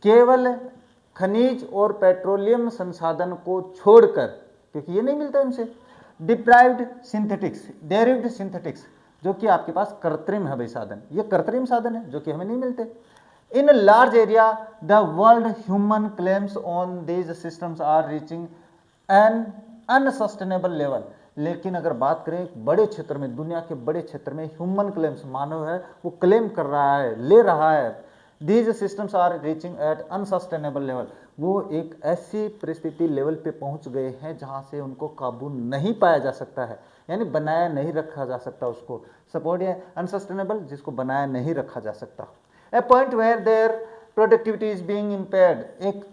केवल खनिज और पेट्रोलियम संसाधन को छोड़कर, क्योंकि ये नहीं मिलता इनसे। डिप्राइव्ड सिंथेटिक्स, डेरिव्ड सिंथेटिक्स, जो कि आपके पास कृत्रिम है भाई साधन, ये कृत्रिम साधन है जो कि हमें नहीं मिलते। In large area the world human claims on these systems are reaching an unsustainable level, लेकिन अगर बात करें बड़े क्षेत्र में, दुनिया के बड़े क्षेत्र में ह्यूमन क्लेम्स, मानव है वो क्लेम कर रहा है, ले रहा है, these systems are reaching at unsustainable level, वो एक ऐसी परिस्थिति लेवल पे पहुंच गए हैं जहां से उनको काबू नहीं पाया जा सकता है, यानी बनाया नहीं रखा जा सकता उसको। सपोर्ट है अनसस्टेनेबल, जिसको बनाया नहीं रखा जा सकता। A point where there productivity is being impaired, एक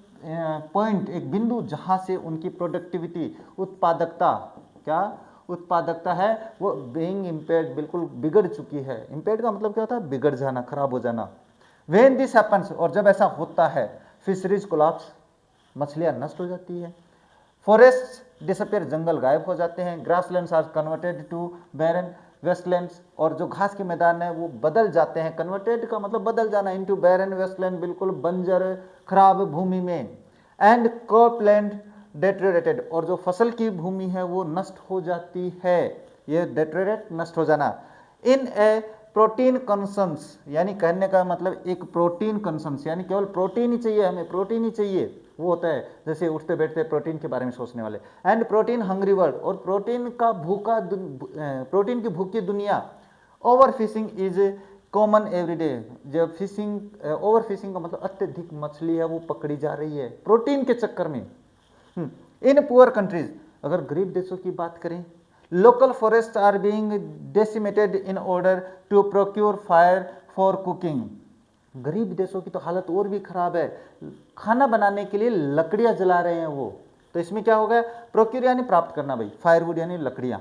पॉइंट, एक बिंदु जहां से उनकी प्रोडक्टिविटी, उत्पादकता, क्या उत्पादकता है वो बीइंग इम्पेयर्ड, बिल्कुल बिगड़ चुकी है। इम्पेयर्ड का मतलब क्या होता है? बिगड़ जाना, खराब हो जाना। व्हेन दिस हैपेंस, और जब ऐसा होता है, फिशरीज कोलैप्स, मछलियां नष्ट हो जाती है। फॉरेस्ट डिसअपियर, जंगल गायब हो जाते हैं। Grasslands are converted to baron wastelands, और जो घास के मैदान है वो बदल जाते हैं, कन्वर्टेड का मतलब बदल जाना, इनटू बैरन वेस्टलैंड, बिल्कुल बंजर खराब भूमि में। एंड क्रॉपलैंड डेटेरियोरेटेड, और जो फसल की भूमि है वो नष्ट हो जाती है, ये डेटेरियोरेट, नष्ट हो जाना। इन ए प्रोटीन कंसम्स, यानी कहने का मतलब एक प्रोटीन कंसम्स, यानी केवल प्रोटीन ही चाहिए, हमें प्रोटीन ही चाहिए, वो होता है जैसे उठते बैठते प्रोटीन के बारे में सोचने वाले। एंड प्रोटीन हंग्री वर्ल्ड, और प्रोटीन का भूखा, प्रोटीन की भूखी दुनिया। Over fishing is common everyday, जब फिशिंग, ओवर फिशिंग का मतलब अत्यधिक मछली है वो पकड़ी जा रही है प्रोटीन के चक्कर में। इन पुअर कंट्रीज, अगर गरीब देशों की बात करें, local forest are being decimated in order to procure fire for cooking, गरीब देशों की तो हालत और भी खराब है, खाना बनाने के लिए लकड़ियां जला रहे हैं वो, तो इसमें क्या होगा? प्रोक्योर यानी प्राप्त करना भाई, फायरवुड यानी लकड़ियां,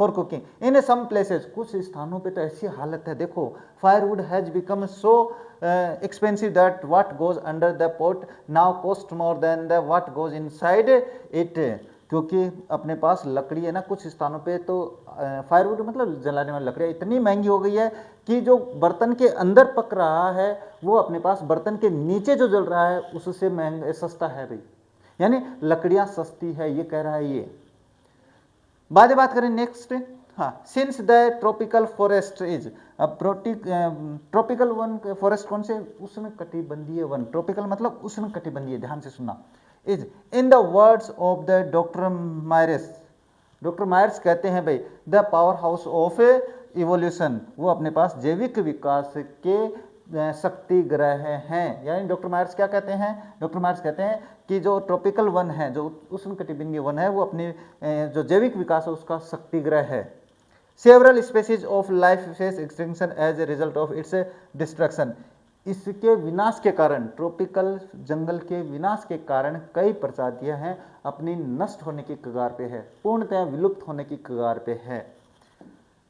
for cooking. In some places, कुछ स्थानों पे तो ऐसी हालत है, देखो firewood has become so expensive that what goes under the pot now cost more than the what goes inside it, क्योंकि अपने पास लकड़ी है ना, कुछ स्थानों पे तो फायरवुड मतलब जलाने वाली लकड़ियाँ इतनी महंगी हो गई है कि जो बर्तन के अंदर पक रहा है वो अपने पास बर्तन के नीचे जो जल रहा है उससे महंगा, सस्ता है भाई, यानी लकड़ियाँ सस्ती है, ये कह रहा है ये। बाद में बात करें नेक्स्ट, हाँ, since the tropical forest is, अब ट्रॉपिकल वन फॉरेस्ट कौन से? उष्ण कटिबंधीय वन, ट्रॉपिकल मतलब उष्ण कटिबंधीय, ध्यान से सुनना। Is in the words of the doctor Myers, doctor Myers कहते हैं भाई the powerhouse of evolution, वो अपने पास जैविक विकास के शक्ति ग्रह हैं। यानी डॉक्टर मायर्स क्या कहते हैं? डॉक्टर मायर्स कहते हैं कि जो ट्रॉपिकल वन है, जो उष्ण कटिबंधीय वन है, वो अपनी जो जैविक विकास है उसका शक्ति ग्रह है। Several species of life face extinction as a result of its destruction, इसके विनाश के कारण, ट्रॉपिकल जंगल के विनाश के कारण कई प्रजातियां हैं अपनी नष्ट होने की कगार पे है, पूर्णतः विलुप्त होने की कगार पे है।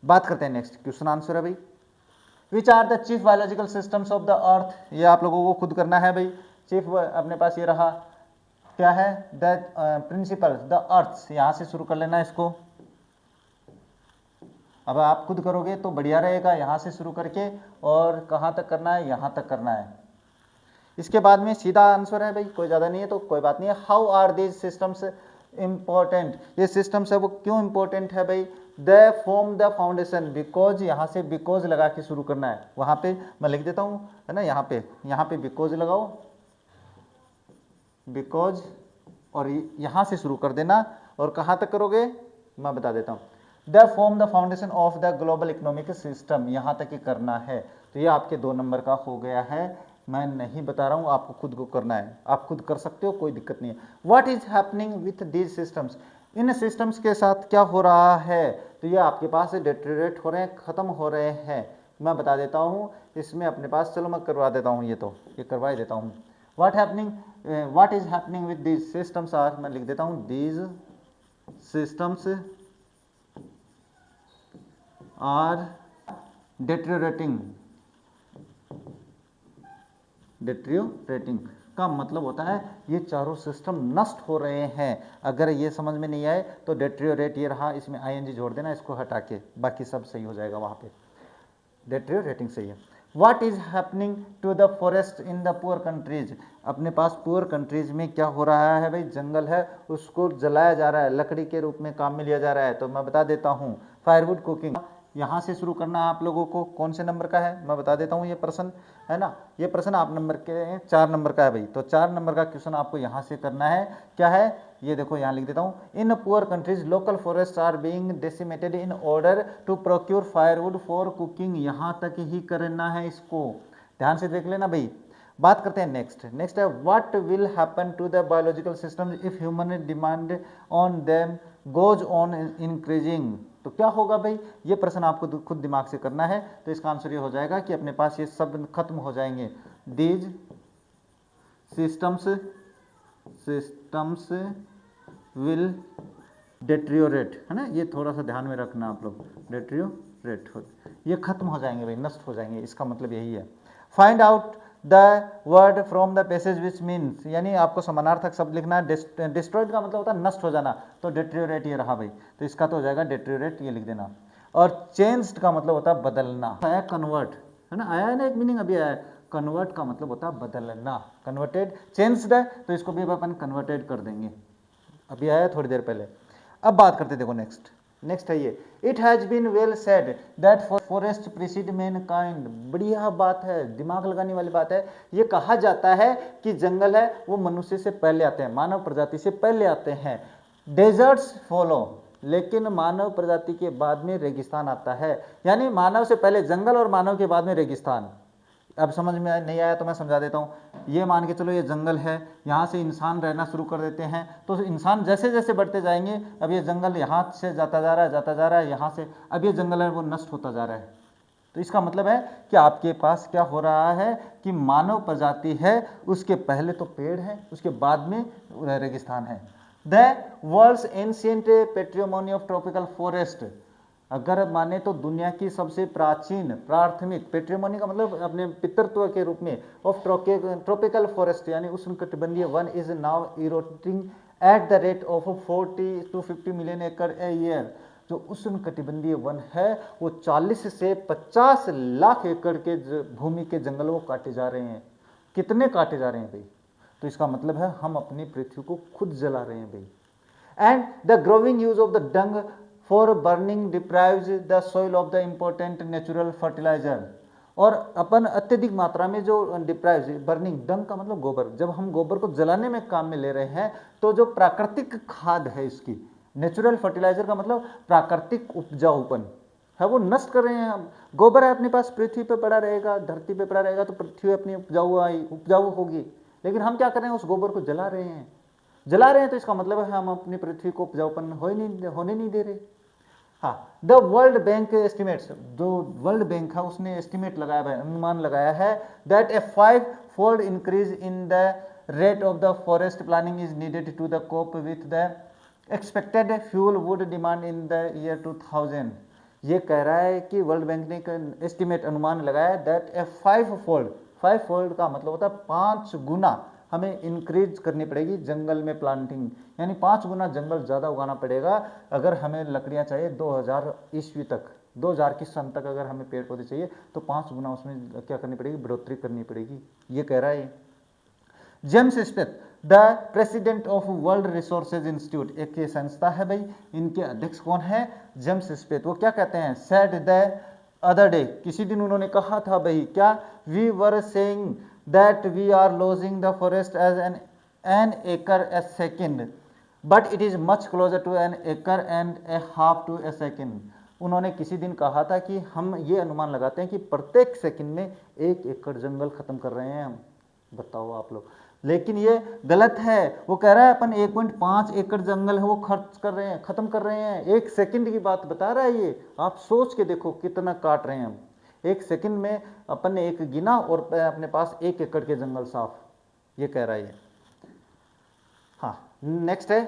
बात करते हैं नेक्स्ट क्वेश्चन आंसर है भाई, which are the chief biological systems of the earth. ये आप लोगों को खुद करना है भाई। चीफ अपने पास ये रहा, क्या है, द प्रिंसिपल द अर्थ, यहां से शुरू कर लेना इसको। अब आप खुद करोगे तो बढ़िया रहेगा, यहां से शुरू करके और कहां तक करना है, यहां तक करना है। इसके बाद में सीधा आंसर है भाई, कोई ज़्यादा नहीं है तो कोई बात नहीं है। How are these systems important, ये सिस्टम्स है वो क्यों इंपॉर्टेंट है भाई। They form the foundation, because, यहाँ से बिकॉज लगा के शुरू करना है। वहाँ पे मैं लिख देता हूँ, है ना, यहाँ पे बिकॉज लगाओ, बिकॉज, और यहाँ से शुरू कर देना। और कहाँ तक करोगे मैं बता देता हूँ। The form the foundation of the global economic system, यहाँ तक ही करना है। तो ये आपके 2 नंबर का हो गया है। मैं नहीं बता रहा हूँ, आपको खुद को करना है, आप खुद कर सकते हो, कोई दिक्कत नहीं है। What is happening with these systems, in systems के साथ क्या हो रहा है। तो ये आपके पास डिटेरियोरेट हो रहे हैं, खत्म हो रहे हैं। मैं बता देता हूँ इसमें अपने पास, चलो मैं करवा देता हूँ, ये करवा ही देता हूँ। What is happening with these systems are, मैं लिख देता हूँ, these systems are deteriorating. Deteriorating का मतलब होता है ये चारों सिस्टम नष्ट हो रहे हैं। अगर ये समझ में नहीं आए तो डिटेरियोरेट ये रहा, इसमें आईएनजी जोड़ देना, इसको हटा के, बाकी सब सही हो जाएगा। वहाँ पे डिटेरियोरेटिंग सही है। What is happening to the forest in the poor countries, अपने पास पुअर कंट्रीज में क्या हो रहा है भाई, जंगल है उसको जलाया जा रहा है, लकड़ी के रूप में काम में लिया जा रहा है। तो मैं बता देता हूँ, फायरवुड कुकिंग, यहाँ से शुरू करना है आप लोगों को। कौन से नंबर का है मैं बता देता हूँ, ये प्रश्न है ना, ये प्रश्न आप नंबर के 4 नंबर का है भाई। तो 4 नंबर का क्वेश्चन आपको यहाँ से करना है। क्या है ये देखो, यहाँ लिख देता हूँ, in poor countries local forest are being decimated in order to procure firewood for cooking. यहाँ तक ही करना है, इसको ध्यान से देख लेना भाई। बात करते हैं नेक्स्ट है, what will happen to the biological system if human demand on them goes on increasing. तो क्या होगा भाई, ये प्रश्न आपको खुद दिमाग से करना है। तो इसका आंसर ये हो जाएगा कि अपने पास ये सब खत्म हो जाएंगे। दीज सिस्टम्स विल डिटेरियोरेट, है ना, ये थोड़ा सा ध्यान में रखना आप लोग, डिटेरियोरेट ये खत्म हो जाएंगे भाई, नष्ट हो जाएंगे, इसका मतलब यही है। Find out the word from the passage which means, यानी आपको समानार्थक शब्द लिखना है। डिस्ट्रॉयड का मतलब होता है नष्ट हो जाना, तो डिटेरियोरेट ये रहा भाई, तो इसका तो हो जाएगा डिटेरियोरेट, ये लिख देना। और चेंज्ड का मतलब होता है बदलना, आया कन्वर्ट, है ना, आया है ना, एक मीनिंग अभी आया है। कन्वर्ट का मतलब होता है बदलना, कन्वर्टेड, चेंज्ड है तो इसको भी अपन कन्वर्टेड कर देंगे, अभी आया थोड़ी देर पहले। अब बात करते देखो नेक्स्ट है ये, it has been well said that forest precede mankind. बढ़िया बात है, दिमाग लगाने वाली बात है। ये कहा जाता है कि जंगल है वो मनुष्य से पहले आते हैं, मानव प्रजाति से पहले आते हैं। डेजर्ट्स फॉलो, लेकिन मानव प्रजाति के बाद में रेगिस्तान आता है, यानी मानव से पहले जंगल और मानव के बाद में रेगिस्तान। अब समझ में नहीं आया तो मैं समझा देता हूँ। ये मान के चलो ये जंगल है, यहाँ से इंसान रहना शुरू कर देते हैं, तो इंसान जैसे जैसे बढ़ते जाएंगे, अब ये जंगल यहाँ से जाता जा रहा है, यहाँ से अब ये जंगल है वो नष्ट होता जा रहा है। तो इसका मतलब है कि आपके पास क्या हो रहा है कि मानव प्रजाति है, उसके पहले तो पेड़ है, उसके बाद में रेगिस्तान है। The world's ancient patrimony of tropical forest, अगर माने तो दुनिया की सबसे प्राचीन प्राथमिक, पैट्रिमोनी का मतलब अपने पितृत्व के रूप में, ऑफ ट्रॉपिकल फॉरेस्ट यानी उष्णकटिबंधीय वन is now eroding at the rate of 40 to 50 million एकड़ ए ईयर। जो उष्णकटिबंधीय वन है वो 40 से 50 लाख एकड़ के भूमि के जंगल वो काटे जा रहे हैं। कितने काटे जा रहे हैं भाई, तो इसका मतलब है हम अपनी पृथ्वी को खुद जला रहे हैं भाई। And the growing use of the dung for burning deprives the soil of the important natural fertiliser. और अपन अत्यधिक मात्रा में जो डिप्राइव्स, बर्निंग, डंग का मतलब गोबर, जब हम गोबर को जलाने में काम में ले रहे हैं तो जो प्राकृतिक खाद है इसकी, नेचुरल फर्टिलाइजर का मतलब प्राकृतिक उपजाऊपन है, वो नष्ट कर रहे हैं हम। गोबर है अपने पास, पृथ्वी पे पड़ा रहेगा, धरती पे पड़ा रहेगा तो पृथ्वी अपनी उपजाऊ होगी, लेकिन हम क्या कर रहे हैं, उस गोबर को जला रहे हैं। तो इसका मतलब है हम अपनी पृथ्वी को उपजाऊपन होने नहीं दे रहे। हाँ, द वर्ल्ड बैंक एस्टिमेट्स, जो वर्ल्ड बैंक है उसने एस्टिमेट लगाया है, अनुमान लगाया है that a 5-fold increase in the rate of the forest planning is needed to the cope with the expected fuel wood demand in the year 2000। ये कह रहा है कि वर्ल्ड बैंक ने एक एस्टिमेट अनुमान लगाया दैट ए 5-fold का मतलब होता है 5 गुना हमें इंक्रीज करनी पड़ेगी जंगल में प्लांटिंग, यानी 5 गुना जंगल ज़्यादा उगाना पड़ेगा अगर हमें लकड़ियाँ चाहिए 2000 ईस्वी तक, 2000 की सन तक अगर हमें पेड़ पौधे चाहिए तो 5 गुना उसमें क्या करनी पड़ेगी, बढ़ोतरी करनी पड़ेगी। ये कह रहा है James Smith, the president of world resources institute, एक ये संस्था है भाई, इनके अध्यक्ष कौन है, जेम्स स्मिथ। वो क्या कहते हैं, सेड द अदर डे, किसी दिन उन्होंने कहा था भाई क्या, we were saying that we are losing the forest as an acre a second but it is much closer to an acre and a half to a second। उन्होंने किसी दिन कहा था कि हम ये अनुमान लगाते हैं कि प्रत्येक सेकंड में 1 एकड़ जंगल खत्म कर रहे हैं हम, बताओ आप लोग, लेकिन ये गलत है। वो कह रहा है अपन 1.5 एकड़ जंगल है वो खर्च कर रहे हैं, खत्म कर रहे हैं, 1 सेकंड की बात बता रहा है ये, आप सोच के देखो कितना काट रहे हैं हम। 1 सेकंड में अपन ने 1 गिना और अपने पास 1 एकड़ के जंगल साफ, ये कह रहा है। हाँ, नेक्स्ट है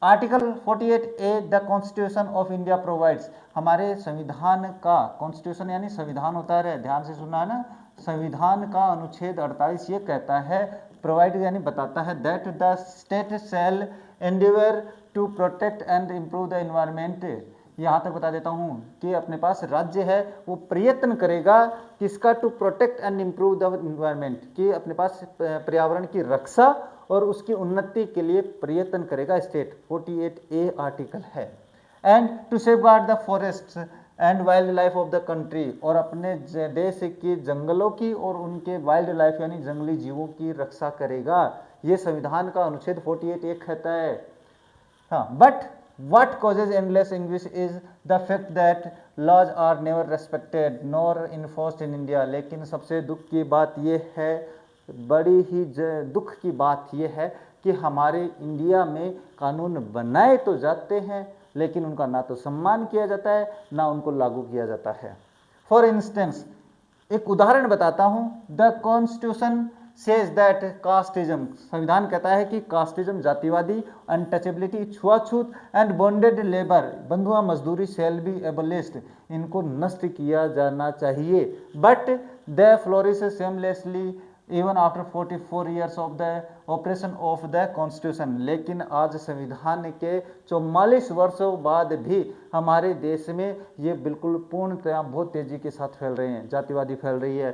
article 48A, the constitution of India provides, हमारे संविधान का, कॉन्स्टिट्यूशन यानी संविधान होता है, ध्यान से सुनना है ना, संविधान का अनुच्छेद 48 ये कहता है, प्रोवाइड यानी बताता है, that the state shall endeavour to protect and improve the environment. यहाँ तक बता देता हूँ कि अपने पास राज्य है वो प्रयत्न करेगा किसका, to protect and improve the environment, कि अपने पास पर्यावरण की रक्षा और उसकी उन्नति के लिए प्रयत्न करेगा स्टेट, 48A आर्टिकल है। And to safeguard the forest and wild life of the country, और अपने देश के जंगलों की और उनके वाइल्ड लाइफ यानी जंगली जीवों की रक्षा करेगा, ये संविधान का अनुच्छेद 48A कहता है। हाँ, but what causes endless anguish is the fact that laws are never respected nor enforced in India। लेकिन सबसे दुख की बात यह है, बड़ी ही दुख की बात यह है कि हमारे इंडिया में कानून बनाए तो जाते हैं लेकिन उनका ना तो सम्मान किया जाता है ना उनको लागू किया जाता है। फॉर इंस्टेंस, एक उदाहरण बताता हूँ, the constitution says that casteism, संविधान कहता है कि कास्टिज्म जातिवादी, अनटचेबिलिटी छुआछूत एंड बॉन्डेड लेबर, बंधुआ मजदूरी शैल बी एबलिश्ड, इनको नष्ट किया जाना चाहिए। But they flourish seamlessly even after 44 years of the operation of the constitution, लेकिन आज संविधान के 44 वर्षों बाद भी हमारे देश में ये बिल्कुल पूर्णतया बहुत तेजी के साथ फैल रहे हैं, जातिवादी फैल रही है,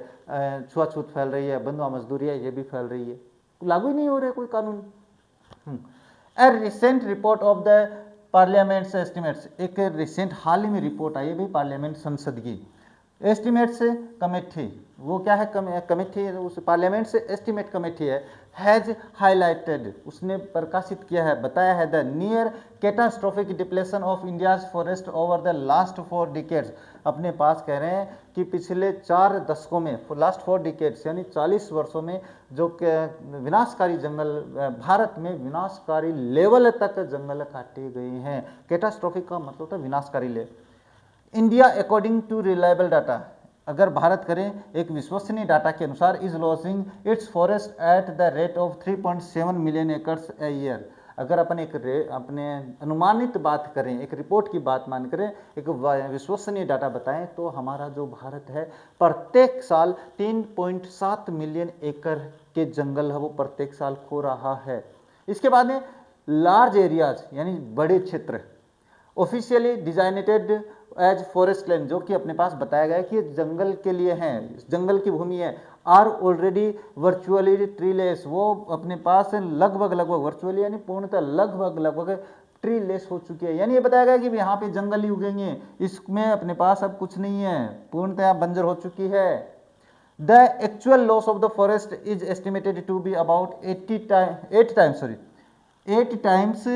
छुआछूत फैल रही है, बंधुआ मजदूरी है, ये भी फैल रही है, लागू ही नहीं हो रहा कोई कानून। ए recent report of the parliaments estimates, एक रिसेंट हाल ही में रिपोर्ट आई है भाई पार्लियामेंट संसद की, एस्टिमेट्स कमेटी, वो क्या है कमेटी, उस पार्लियामेंट से एस्टिमेट कमेटी है, हैज हाईलाइटेड, उसने प्रकाशित किया है, बताया है, the near catastrophic depletion of India's forest over the last 4 decades, अपने पास कह रहे हैं कि पिछले 4 दशकों में, लास्ट 4 डिकेड्स यानी 40 वर्षों में जो विनाशकारी जंगल, भारत में विनाशकारी लेवल तक जंगल काटे गए हैं। कैटास्ट्रोफिक का मतलब होता है विनाशकारी level. India according to reliable data, अगर भारत करें एक विश्वसनीय डाटा के अनुसार, is losing its forest at the rate of 3.7 million acres a year. अगर अपन अपने अनुमानित बात करें, एक रिपोर्ट की बात मान करें, एक विश्वसनीय डाटा बताएं, तो हमारा जो भारत है प्रत्येक साल 3.7 मिलियन एकड़ के जंगल है वो प्रत्येक साल खो रहा है। इसके बाद में लार्ज एरियाज यानी बड़े क्षेत्र, officially designated as forest land, जो कि अपने पास बताया गया है कि जंगल के लिए हैं, जंगल की भूमि है, आर ऑलरेडी वर्चुअली ट्रीलेस, वो अपने पास लगभग वर्चुअली यानी पूर्णतः लगभग ट्रीलेस हो चुकी है, यानी ये बताया गया कि यहाँ पे जंगल ही उगेंगे, इसमें अपने पास अब कुछ नहीं है, पूर्णतः बंजर हो चुकी है। The actual loss of the forest is estimated to be about 8 times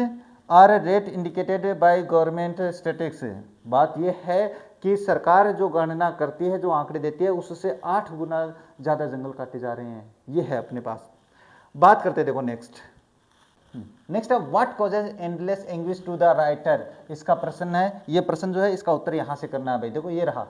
are rate indicated by government statistics. बात यह है कि सरकार जो गणना करती है, जो आंकड़े देती है, उससे 8 गुना ज़्यादा जंगल काटे जा रहे हैं, ये है अपने पास। बात करते देखो नेक्स्ट, नेक्स्ट है what causes endless anguish to the writer, इसका प्रश्न है, ये प्रश्न जो है इसका उत्तर यहाँ से करना है भाई। देखो ये रहा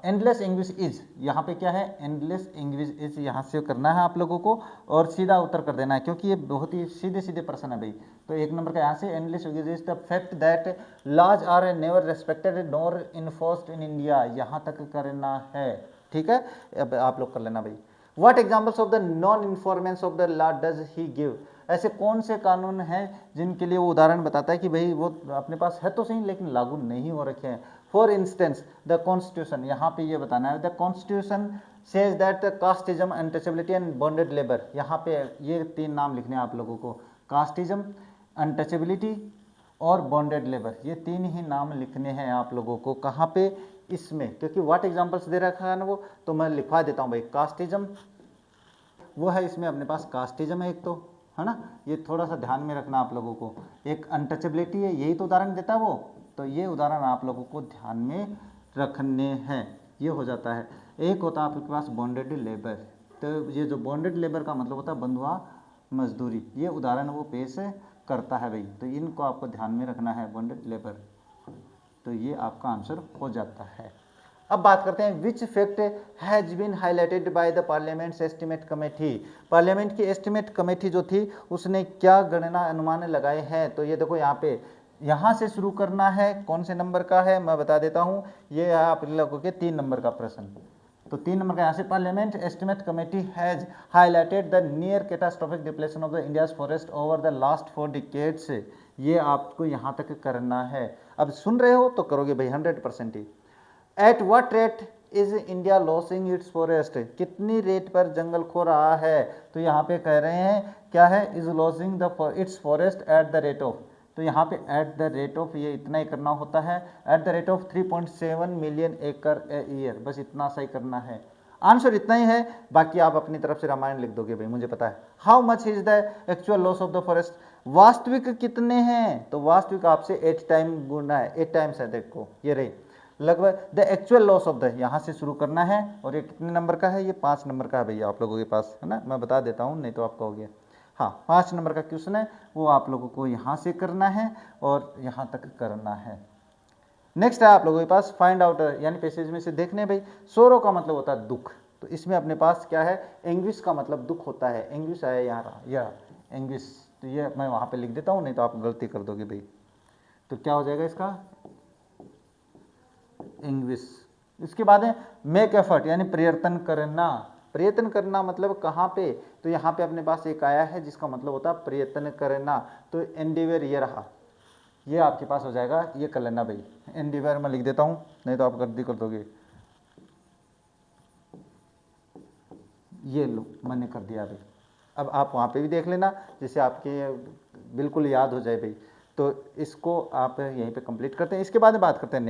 एंडलेस एंग्विश इज, यहाँ पे क्या है एंडलेस एंग्विश इज, यहाँ से करना है आप लोगों को और सीधा उत्तर कर देना है, क्योंकि ये बहुत ही सीधे सीधे प्रश्न है भाई। तो एक नंबर का यहाँ से endless anguish is the fact that laws are never respected nor enforced in India, यहाँ तक करना है। ठीक है, अब आप लोग कर लेना भाई। What examples of the non enforcement of the law does he give, ऐसे कौन से कानून हैं जिनके लिए वो उदाहरण बताता है कि भाई वो अपने पास है तो सही लेकिन लागू नहीं हो रखे हैं। फॉर इंस्टेंस द कॉन्स्टिट्यूशन, यहाँ पे ये बताना है the constitution says that casteism, untouchability and bonded labour, यहाँ पे ये 3 नाम लिखने हैं आप लोगों को, कास्टिज्म, अनटचेबिलिटी और बॉन्डेड लेबर, ये 3 ही नाम लिखने हैं आप लोगों को। कहाँ पे, इसमें, क्योंकि व्हाट एग्जाम्पल्स दे रखा है ना वो, तो मैं लिखवा देता हूँ भाई। कास्टिज्म वो है, इसमें अपने पास कास्टिज्म है एक तो, है ना, ये थोड़ा सा ध्यान में रखना आप लोगों को। एक अनटचेबिलिटी है, यही तो उदाहरण देता है वो, तो ये उदाहरण आप लोगों को ध्यान में रखने हैं, ये हो जाता है। एक होता है आपके पास बॉन्डेड लेबर, तो ये जो बॉन्डेड लेबर का मतलब होता है बंधुआ मजदूरी, ये उदाहरण वो पेश करता है भाई, तो इनको आपको ध्यान में रखना है, बॉन्डेड लेबर, तो ये आपका आंसर हो जाता है। अब बात करते हैं which fact has been highlighted by the parliament's estimate committee, parliament की एस्टिमेट कमेटी जो थी उसने क्या गणना अनुमान लगाए हैं। तो ये देखो यहाँ पे, यहाँ से शुरू करना है, कौन से नंबर का है मैं बता देता हूँ, ये है आप लोगों के 3 नंबर का प्रश्न। तो 3 नंबर का यहाँ से, parliament estimate committee has highlighted the near catastrophic depletion of the India's forest over the last 4 decades, ये आपको यहाँ तक करना है। अब सुन रहे हो तो करोगे भाई 100% ही। At what rate is India losing its forest, कितनी रेट पर जंगल खो रहा है, तो यहाँ पे कह रहे हैं क्या है, is losing the it's forest at the rate of, तो यहाँ पे एट द रेट ऑफ ये इतना ही करना होता है, eight the rate of 3.7 million एकड़ ए ईयर, बस इतना सा ही करना है। आंसर इतना ही है, बाकी आप अपनी तरफ से रामायण लिख दोगे भाई, मुझे पता है। How much is the actual loss of the forest, वास्तविक कितने हैं, तो वास्तविक आपसे 8 टाइम गुना है, 8 टाइम्स है, देखो ये रही लगभग। The actual loss of the, यहाँ से शुरू करना है, और ये कितने नंबर का है, ये 5 नंबर का है भैया आप लोगों के पास, है ना, मैं बता देता हूँ नहीं तो आप कहोगे। हाँ 5 नंबर का क्वेश्चन है, वो आप लोगों को यहाँ से करना है और यहाँ तक करना है। नेक्स्ट है आप लोगों के पास फाइंड आउट, यानी पैसेज में से देखने भाई, सोरो का मतलब होता है दुख, तो इसमें अपने पास क्या है, एंग्विश का मतलब दुख होता है, एंग्विश आया यहाँ, यह एंग्विश, तो ये मैं वहाँ पे लिख देता हूँ नहीं तो आप गलती कर दोगे भाई। तो क्या हो जाएगा इसका, इंग्विश। इसके बाद है मेक एफर्ट, यानी प्रयत्न करना, प्रयत्न करना मतलब कहाँ पे, तो यहाँ पे अपने पास एक आया है जिसका मतलब होता है प्रयत्न करना, तो एंडिवर ये रहा, ये आपके पास हो जाएगा, ये कर लेना भाई, एंडिवर मैं लिख देता हूँ नहीं तो आप गलती कर दोगे। ये लो मैंने कर दिया भाई, अब आप वहाँ पे भी देख लेना जिससे आपके बिल्कुल याद हो जाए भाई। तो इसको आप यहीं पे कंप्लीट करते हैं। इसके बाद में बात करते हैं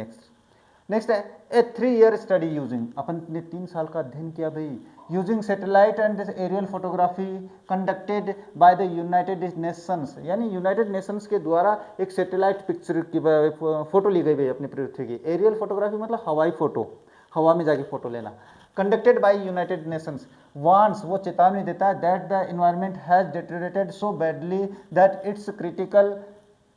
नेक्स्ट है ए 3 ईयर स्टडी यूजिंग, अपन ने 3 साल का अध्ययन किया भाई, using satellite and aerial photography conducted by the United Nations, यानी यूनाइटेड नेशंस के द्वारा एक सैटेलाइट पिक्चर की फोटो ली गई भाई अपनी पृथ्वी की। एरियल फोटोग्राफी मतलब हवाई फोटो, हवा में जाके फोटो लेना। कंडक्टेड बाय यूनाइटेड नेशंस, वांस वो चेतावनी देता है that the environment has deteriorated so badly that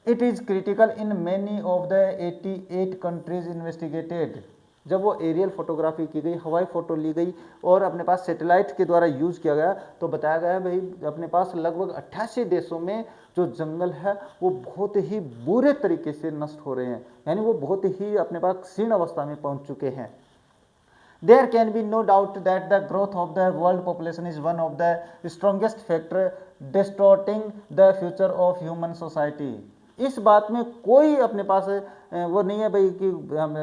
it is critical in many of the 88 countries investigated. जब वो एरियल फोटोग्राफी की गई, हवाई फोटो ली गई और अपने पास सैटेलाइट के द्वारा यूज किया गया, तो बताया गया भाई अपने पास लगभग 88 देशों में जो जंगल है वो बहुत ही बुरे तरीके से नष्ट हो रहे हैं, यानी वो बहुत ही अपने पास क्षीण अवस्था में पहुंच चुके हैं। There can be no doubt that the growth of the world population is one of the strongest factor distorting the future of human society. इस बात में कोई अपने पास वो नहीं है भाई कि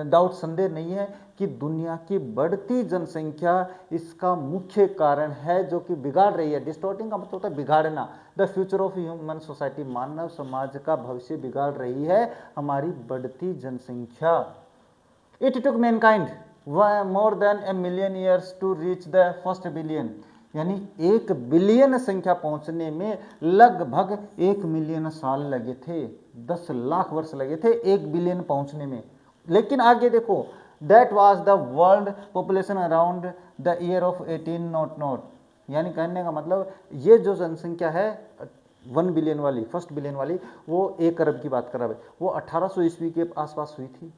डाउट, संदेह नहीं है कि दुनिया की बढ़ती जनसंख्या इसका मुख्य कारण है जो कि बिगाड़ रही है। डिस्टॉर्टिंग का मतलब होता है बिगाड़ना, the future of human society, मानव समाज का भविष्य बिगाड़ रही है हमारी बढ़ती जनसंख्या। It took mankind more than a million years to reach the first billion, यानी 1 बिलियन संख्या पहुंचने में लगभग 1 मिलियन साल लगे थे, 10 लाख वर्ष लगे थे 1 बिलियन पहुंचने में। लेकिन आगे देखो, that was the world population around the year of 1800, यानी कहने का मतलब ये जो जनसंख्या है 1 बिलियन वाली, फर्स्ट बिलियन वाली, वो 1 अरब की बात कर रहा है, वो 1800 ईस्वी के आसपास हुई थी।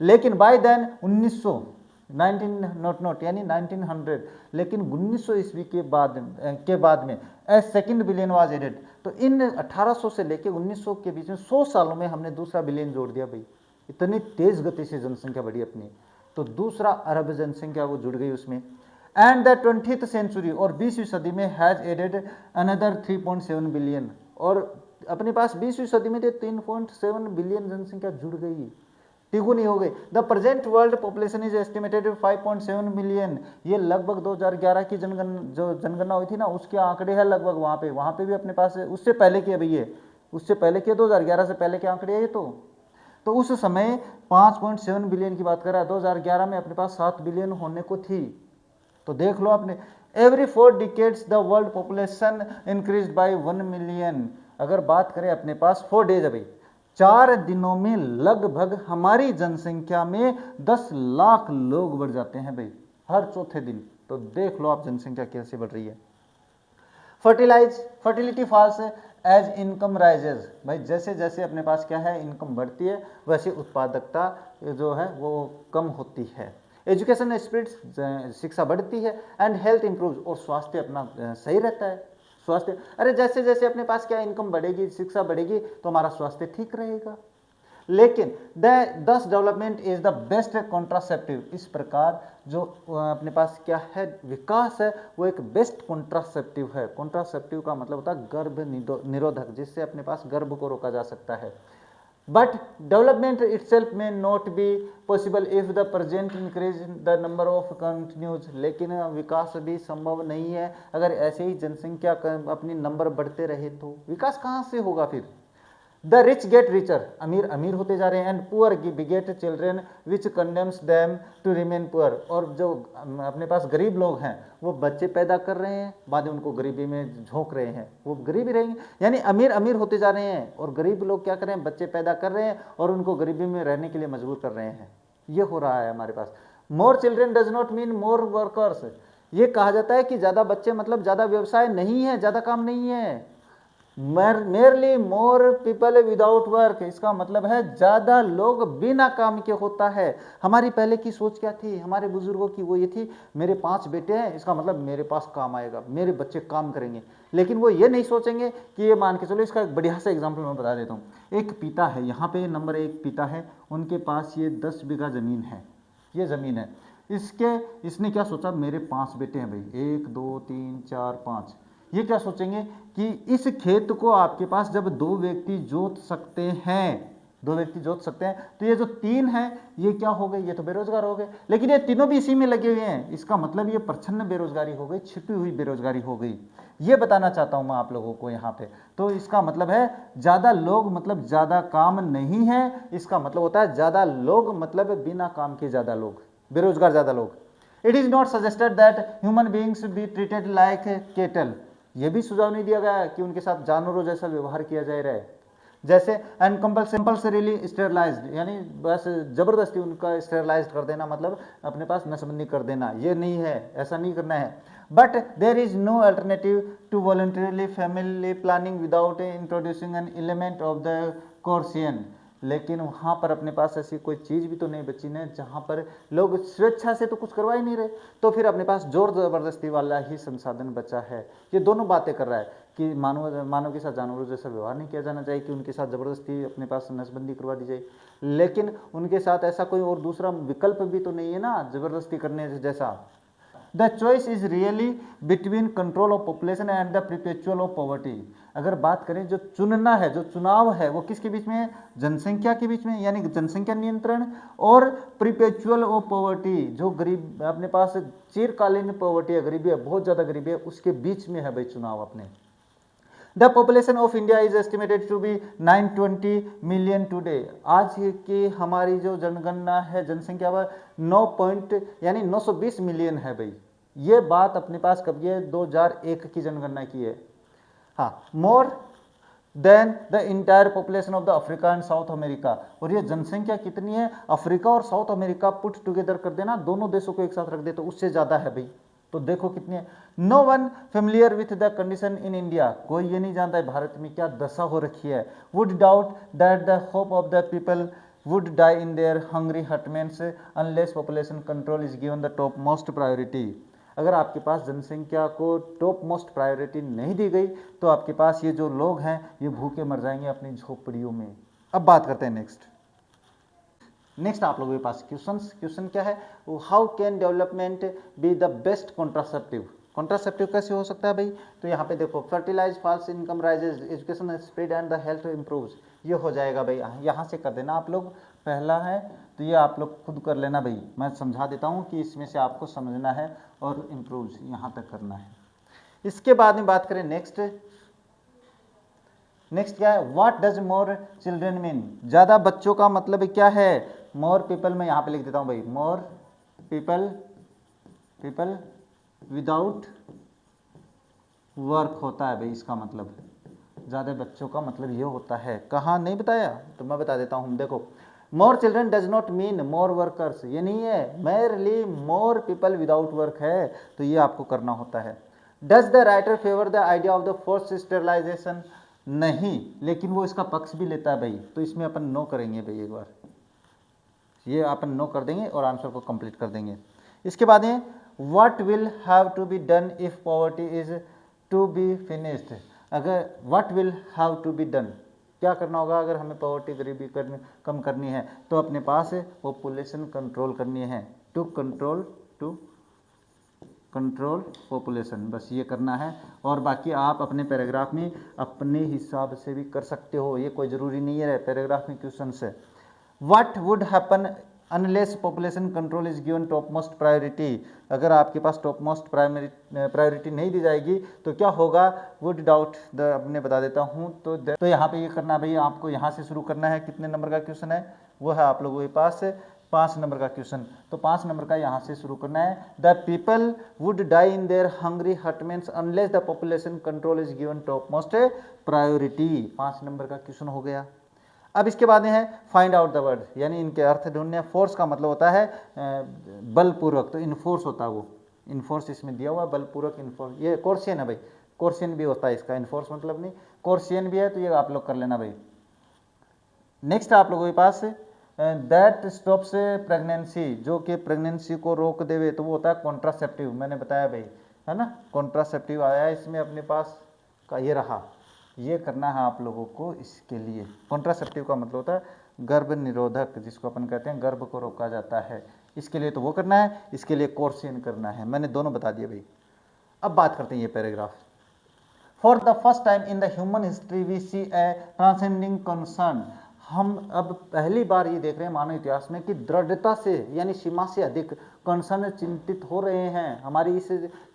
लेकिन बाय देन 1900 नॉट यानी 1900, लेकिन 1900 ईस्वी के बाद में ए सेकंड बिलियन वाज एडेड। तो इन 1800 से लेके 1900 के बीच में 100 सालों में हमने दूसरा बिलियन जोड़ दिया भाई। इतनी तेज गति से जनसंख्या बढ़ी अपनी, तो दूसरा अरब जनसंख्या वो जुड़ गई उसमें। एंड द 20th सेंचुरी, और 20वीं सदी में हैज एडेड अनदर 3.7 बिलियन, और अपने पास 20वीं सदी में 3.7 बिलियन जनसंख्या जुड़ गई, तिगुनी हो गई। The present world population is estimated 5.7 million. ये लगभग 2011 की जनगणना हुई थी ना, उसके आंकड़े हैं लगभग। वहाँ पे भी अपने पास उससे पहले के, भैया उससे पहले के 2011 से पहले के आंकड़े हैं ये। तो उस समय 5.7 बिलियन की बात कर रहा है, 2011 में अपने पास 7 बिलियन होने को थी। तो देख लो आपने, every 4 decades the world population increase by 1 million. अगर बात करें अपने पास 4 डेज है भाई, 4 दिनों में लगभग हमारी जनसंख्या में 10 लाख लोग बढ़ जाते हैं भाई, हर चौथे दिन। तो देख लो आप जनसंख्या कैसे बढ़ रही है। Fertility falls as income rises. भाई जैसे जैसे अपने पास क्या है, इनकम बढ़ती है, वैसे उत्पादकता जो है वो कम होती है। एजुकेशन स्प्रिड्स, शिक्षा बढ़ती है। एंड हेल्थ इंप्रूव्स, और स्वास्थ्य अपना सही रहता है। स्वास्थ्य, अरे जैसे जैसे अपने पास क्या इनकम बढ़ेगी, शिक्षा बढ़ेगी, तो हमारा स्वास्थ्य ठीक रहेगा। लेकिन दस development is the best contraceptive. इस प्रकार जो अपने पास क्या है, विकास है, वो एक बेस्ट कॉन्ट्रासेप्टिव है। कॉन्ट्रासेप्टिव का मतलब होता है गर्भ निरोधक, जिससे अपने पास गर्भ को रोका जा सकता है। But development itself may not be possible if the present increase the number of continues। लेकिन विकास भी संभव नहीं है अगर ऐसे ही जनसंख्या अपनी नंबर बढ़ते रहे, तो विकास कहाँ से होगा फिर। द रिच गेट रिचर, अमीर अमीर होते जा रहे हैं। And poor beget children which condemns them to remain poor, और जो अपने पास गरीब लोग हैं वो बच्चे पैदा कर रहे हैं, बाद में उनको गरीबी में झोंक रहे हैं, वो गरीब ही रहेंगे। यानी अमीर अमीर होते जा रहे हैं और गरीब लोग क्या कर रहे हैं, बच्चे पैदा कर रहे हैं और उनको गरीबी में रहने के लिए मजबूर कर रहे हैं। ये हो रहा है हमारे पास। More children does not mean more workers. ये कहा जाता है कि ज़्यादा बच्चे मतलब ज़्यादा व्यवसाय नहीं है, ज़्यादा काम नहीं है। Merely more people without work, इसका मतलब है ज़्यादा लोग बिना काम के होता है। हमारी पहले की सोच क्या थी, हमारे बुजुर्गों की, वो ये थी, मेरे 5 बेटे हैं, इसका मतलब मेरे पास काम आएगा, मेरे बच्चे काम करेंगे। लेकिन वो ये नहीं सोचेंगे कि ये मान के चलो, इसका एक बढ़िया सा एग्जाम्पल मैं बता देता हूँ। एक पिता है, यहाँ पे नंबर 1 पिता है, उनके पास ये 10 बीघा ज़मीन है, ये ज़मीन है। इसने क्या सोचा, मेरे 5 बेटे हैं भाई, 1 2 3 4 5। ये क्या सोचेंगे कि इस खेत को आपके पास जब 2 व्यक्ति जोत सकते हैं, 2 व्यक्ति जोत सकते हैं, तो ये जो 3 हैं ये क्या हो गए, ये तो बेरोजगार हो गए। लेकिन ये तीनों भी इसी में लगे हुए हैं, इसका मतलब ये प्रच्छन्न बेरोजगारी हो गई, छिपी हुई बेरोजगारी हो गई। ये बताना चाहता हूं मैं आप लोगों को यहाँ पे। तो इसका मतलब है ज़्यादा लोग मतलब ज़्यादा काम नहीं है, इसका मतलब होता है ज़्यादा लोग मतलब बिना काम के ज़्यादा लोग, बेरोजगार ज़्यादा लोग। It is not suggested that human beings be treated like kettle. ये भी सुझाव नहीं दिया गया कि उनके साथ जानवरों जैसा व्यवहार किया जाए रहे, जैसे एंड कंपल्सरीली स्टेरलाइज्ड, यानी बस जबरदस्ती उनका स्टेरलाइज्ड कर देना, मतलब अपने पास नसबंदी कर देना, ये नहीं है, ऐसा नहीं करना है। But there is no alternative to voluntarily family planning without introducing an element of the coercion. लेकिन वहाँ पर अपने पास ऐसी कोई चीज़ भी तो नहीं बची ने जहाँ पर लोग स्वेच्छा से तो कुछ करवा ही नहीं रहे, तो फिर अपने पास जोर ज़बरदस्ती वाला ही संसाधन बचा है। ये दोनों बातें कर रहा है कि मानव के साथ जानवरों जैसा व्यवहार नहीं किया जाना चाहिए, कि उनके साथ ज़बरदस्ती अपने पास नसबंदी करवा दी जाए। लेकिन उनके साथ ऐसा कोई और दूसरा विकल्प भी तो नहीं है ना ज़बरदस्ती करने जैसा। The choice is really between control of population and the perpetual of poverty. अगर बात करें जो चुनना है, जो चुनाव है, वो किसके बीच में है, जनसंख्या के बीच में, यानी जनसंख्या नियंत्रण और परपेचुअल ऑफ पॉवर्टी, जो गरीब अपने पास चिरकालीन पॉवर्टी है, गरीबी है, बहुत ज़्यादा गरीबी है, उसके बीच में है भाई चुनाव अपने। The population of India is estimated to be 920 million today. आज की हमारी जो जनगणना है, जनसंख्या वह 920 मिलियन है भाई। ये बात अपने पास कब ये 2001 की जनगणना की है। हाँ, मोर than the entire population of the Africa and south America. और ये जनसंख्या कितनी है, अफ्रीका और साउथ अमेरिका पुट टुगेदर कर देना, दोनों देशों को एक साथ रख दे तो उससे ज़्यादा है भाई। तो देखो कितने, no one familiar with the condition in India, कोई ये नहीं जानता है भारत में क्या दशा हो रखी है, would doubt that the hope of the people would die in their hungry hutments unless population control is given the top most priority. अगर आपके पास जनसंख्या को टॉप मोस्ट प्रायोरिटी नहीं दी गई तो आपके पास ये जो लोग हैं ये भूखे मर जाएंगे अपनी झोपड़ियों में। अब बात करते हैं नेक्स्ट आप लोगों के पास क्वेश्चन क्या है, how can development be the best contraceptive, contraceptive कैसे हो सकता है भाई, तो यहाँ पे देखो fertilise falls income rises education spread and the health improves, ये हो जाएगा भाई, यहाँ से कर देना आप लोग, पहला है तो ये आप लोग खुद कर लेना भाई, मैं समझा देता हूँ कि इसमें से आपको समझना है और इम्प्रूव्स यहाँ तक करना है। इसके बाद में बात करें नेक्स्ट क्या है, what does more children mean, ज़्यादा बच्चों का मतलब क्या है, मोर पीपल, मैं यहाँ पे लिख देता हूँ भाई, मोर पीपल विदाउट वर्क होता है भाई, इसका मतलब ज़्यादा बच्चों का मतलब ये होता है, कहाँ नहीं बताया तो मैं बता देता हूँ, देखो more children does not mean more workers, ये नहीं है, merely more people without work है, तो ये आपको करना होता है। Does the writer favour the idea of the force sterilisation, नहीं, लेकिन वो इसका पक्ष भी लेता है भाई, तो इसमें अपन नो करेंगे भाई, एक बार ये अपन नो कर देंगे और आंसर को कंप्लीट कर देंगे। इसके बाद है what will have to be done if poverty is to be finished, अगर what will have to be done, क्या करना होगा अगर हमें पॉवर्टी गरीबी कम करनी है, तो अपने पास पॉपुलेशन कंट्रोल करनी है, टू कंट्रोल पॉपुलेशन, बस ये करना है, और बाकी आप अपने पैराग्राफ में अपने हिसाब से भी कर सकते हो, ये कोई ज़रूरी नहीं है पैराग्राफ में क्वेश्चन से। What would happen unless population control is given top most priority, अगर आपके पास टॉप मोस्ट प्रायोरिटी नहीं दी जाएगी तो क्या होगा, वुड डाउट द, अपने बता देता हूँ, तो यहाँ पे ये करना भाई, आपको यहाँ से शुरू करना है, कितने नंबर का क्वेश्चन है, वो है आप लोगों के पास 5 नंबर का क्वेश्चन, तो 5 नंबर का यहाँ से शुरू करना है, the people would die in their hungry hutments unless the population control is given top most priority, 5 number का क्वेश्चन हो गया। अब इसके बाद में है फाइंड आउट द वर्ड, यानी इनके अर्थ ढूंढने, फोर्स का मतलब होता है बलपूर्वक, तो इनफोर्स होता है वो, इनफोर्स इसमें दिया हुआ है, बलपूर्वक इनफोर्स, ये कोर्सियन है भाई, कोर्सियन भी होता है इसका, इनफोर्स मतलब नहीं, कोर्सियन भी है, तो ये आप लोग कर लेना भाई। नेक्स्ट आप लोगों के पास दैट स्टॉप्स प्रेगनेंसी, जो कि प्रेगनेंसी को रोक देवे, तो वो होता है कॉन्ट्रासेप्टिव, मैंने बताया भाई, है ना, कॉन्ट्रासेप्टिव आया है इसमें अपने पास का, ये रहा, ये करना है आप लोगों को। इसके लिए कॉन्ट्रासेप्टिव का मतलब होता है गर्भ निरोधक, जिसको अपन कहते हैं गर्भ को रोका जाता है, इसके लिए तो वो करना है, इसके लिए कोर्सियन करना है, मैंने दोनों बता दिए भाई। अब बात करते हैं ये paragraph, for the first time in the human history we see a transcending concern, हम अब पहली बार ये देख रहे हैं मानव इतिहास में कि दृढ़ता से यानी सीमा से अधिक कंसर्न, चिंतित हो रहे हैं हमारी इस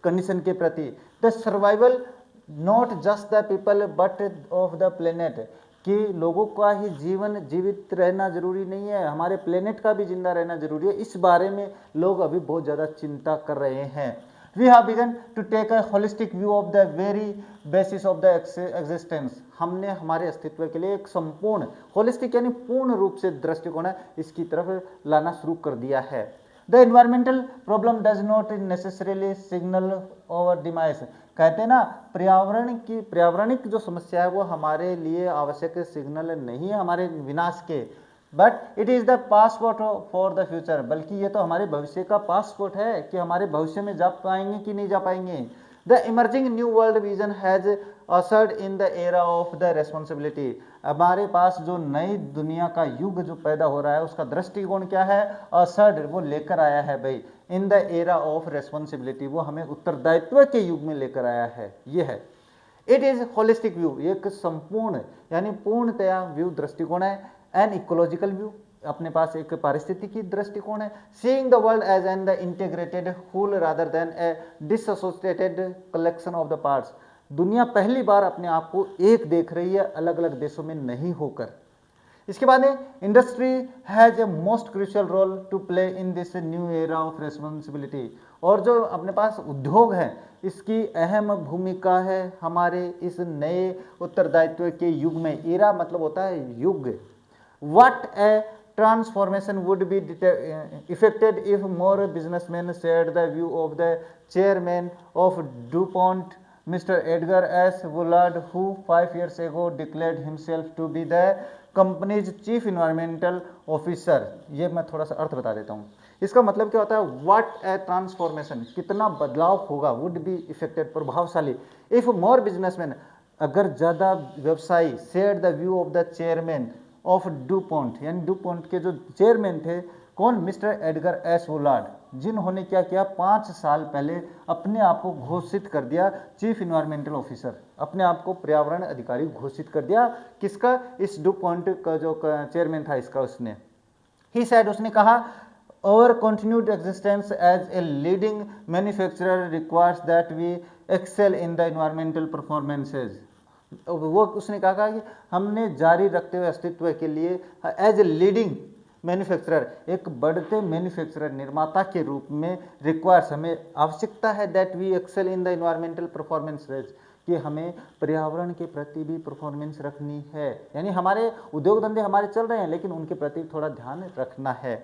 कंडीशन के प्रति, the survival not just the people but of the planet, कि लोगों का ही जीवित रहना जरूरी नहीं है, हमारे प्लेनेट का भी जिंदा रहना जरूरी है, इस बारे में लोग अभी बहुत ज़्यादा चिंता कर रहे हैं। We have begun to take a holistic view of the very basis of the existence, हमने हमारे अस्तित्व के लिए एक संपूर्ण, होलिस्टिक यानी पूर्ण रूप से दृष्टिकोण है, इसकी तरफ लाना शुरू कर दिया है। The environmental problem does not necessarily signal over demise, कहते हैं ना पर्यावरणिक जो समस्या है वो हमारे लिए आवश्यक सिग्नल नहीं है हमारे विनाश के, but it is the passport for the future, बल्कि ये तो हमारे भविष्य का पासपोर्ट है कि हमारे भविष्य में जा पाएंगे कि नहीं जा पाएंगे। The emerging new world vision has ushered in the era of the responsibility, हमारे पास जो नई दुनिया का युग जो पैदा हो रहा है उसका दृष्टिकोण क्या है, असर्ड, वो लेकर आया है भाई, इन द एरा ऑफ रेस्पॉन्सिबिलिटी, वो हमें उत्तरदायित्व के युग में लेकर आया है, ये है। इट इज होलिस्टिक व्यू, एक संपूर्ण यानी पूर्णतया व्यू दृष्टिकोण है, एन इकोलॉजिकल व्यू, अपने पास एक पारिस्थितिकी दृष्टिकोण है, seeing the world as an the integrated whole rather than a disassociated collection of the parts, दुनिया पहली बार अपने आप को एक देख रही है, अलग अलग देशों में नहीं होकर। इसके बाद industry has a most crucial role to play in this new era of responsibility, और जो अपने पास उद्योग है इसकी अहम भूमिका है हमारे इस नए उत्तरदायित्व के युग में, एरा मतलब होता है युग। What A transformation would be effected if more businessmen shared the view of the chairman of DuPont, Mr. Edgar S. Woolard, who 5 years ago declared himself to be the company's chief environmental officer। ये मैं थोड़ा सा अर्थ बता देता हूँ। इसका मतलब क्या होता है, व्हाट ए ट्रांसफॉर्मेशन, कितना बदलाव होगा, वुड बी इफेक्टेड, प्रभावशाली, इफ मोर बिजनेसमैन, अगर ज़्यादा व्यवसायी, share the view of the chairman of DuPont, यानी डूपॉन्ट के जो चेयरमैन थे, कौन, मिस्टर एडगर एस वुलार्ड, जिन्होंने क्या किया, 5 साल पहले अपने आप को घोषित कर दिया चीफ इन्वायरमेंटल ऑफिसर, अपने आप को पर्यावरण अधिकारी घोषित कर दिया, किसका, इस डूपॉन्ट का जो चेयरमैन था इसका, उसने, ही सेड, उसने कहा, our continued existence as a leading manufacturer requires that we excel in the environmental performances। वो उसने कहा कि हमने जारी रखते हुए अस्तित्व के लिए एज ए लीडिंग मैन्युफैक्चरर, एक बढ़ते मैन्युफैक्चरर, निर्माता के रूप में, रिक्वायर्स, हमें आवश्यकता है, that we excel in the environmental performances, कि हमें पर्यावरण के प्रति भी परफॉर्मेंस रखनी है, यानी हमारे उद्योग धंधे हमारे चल रहे हैं लेकिन उनके प्रति थोड़ा ध्यान रखना है,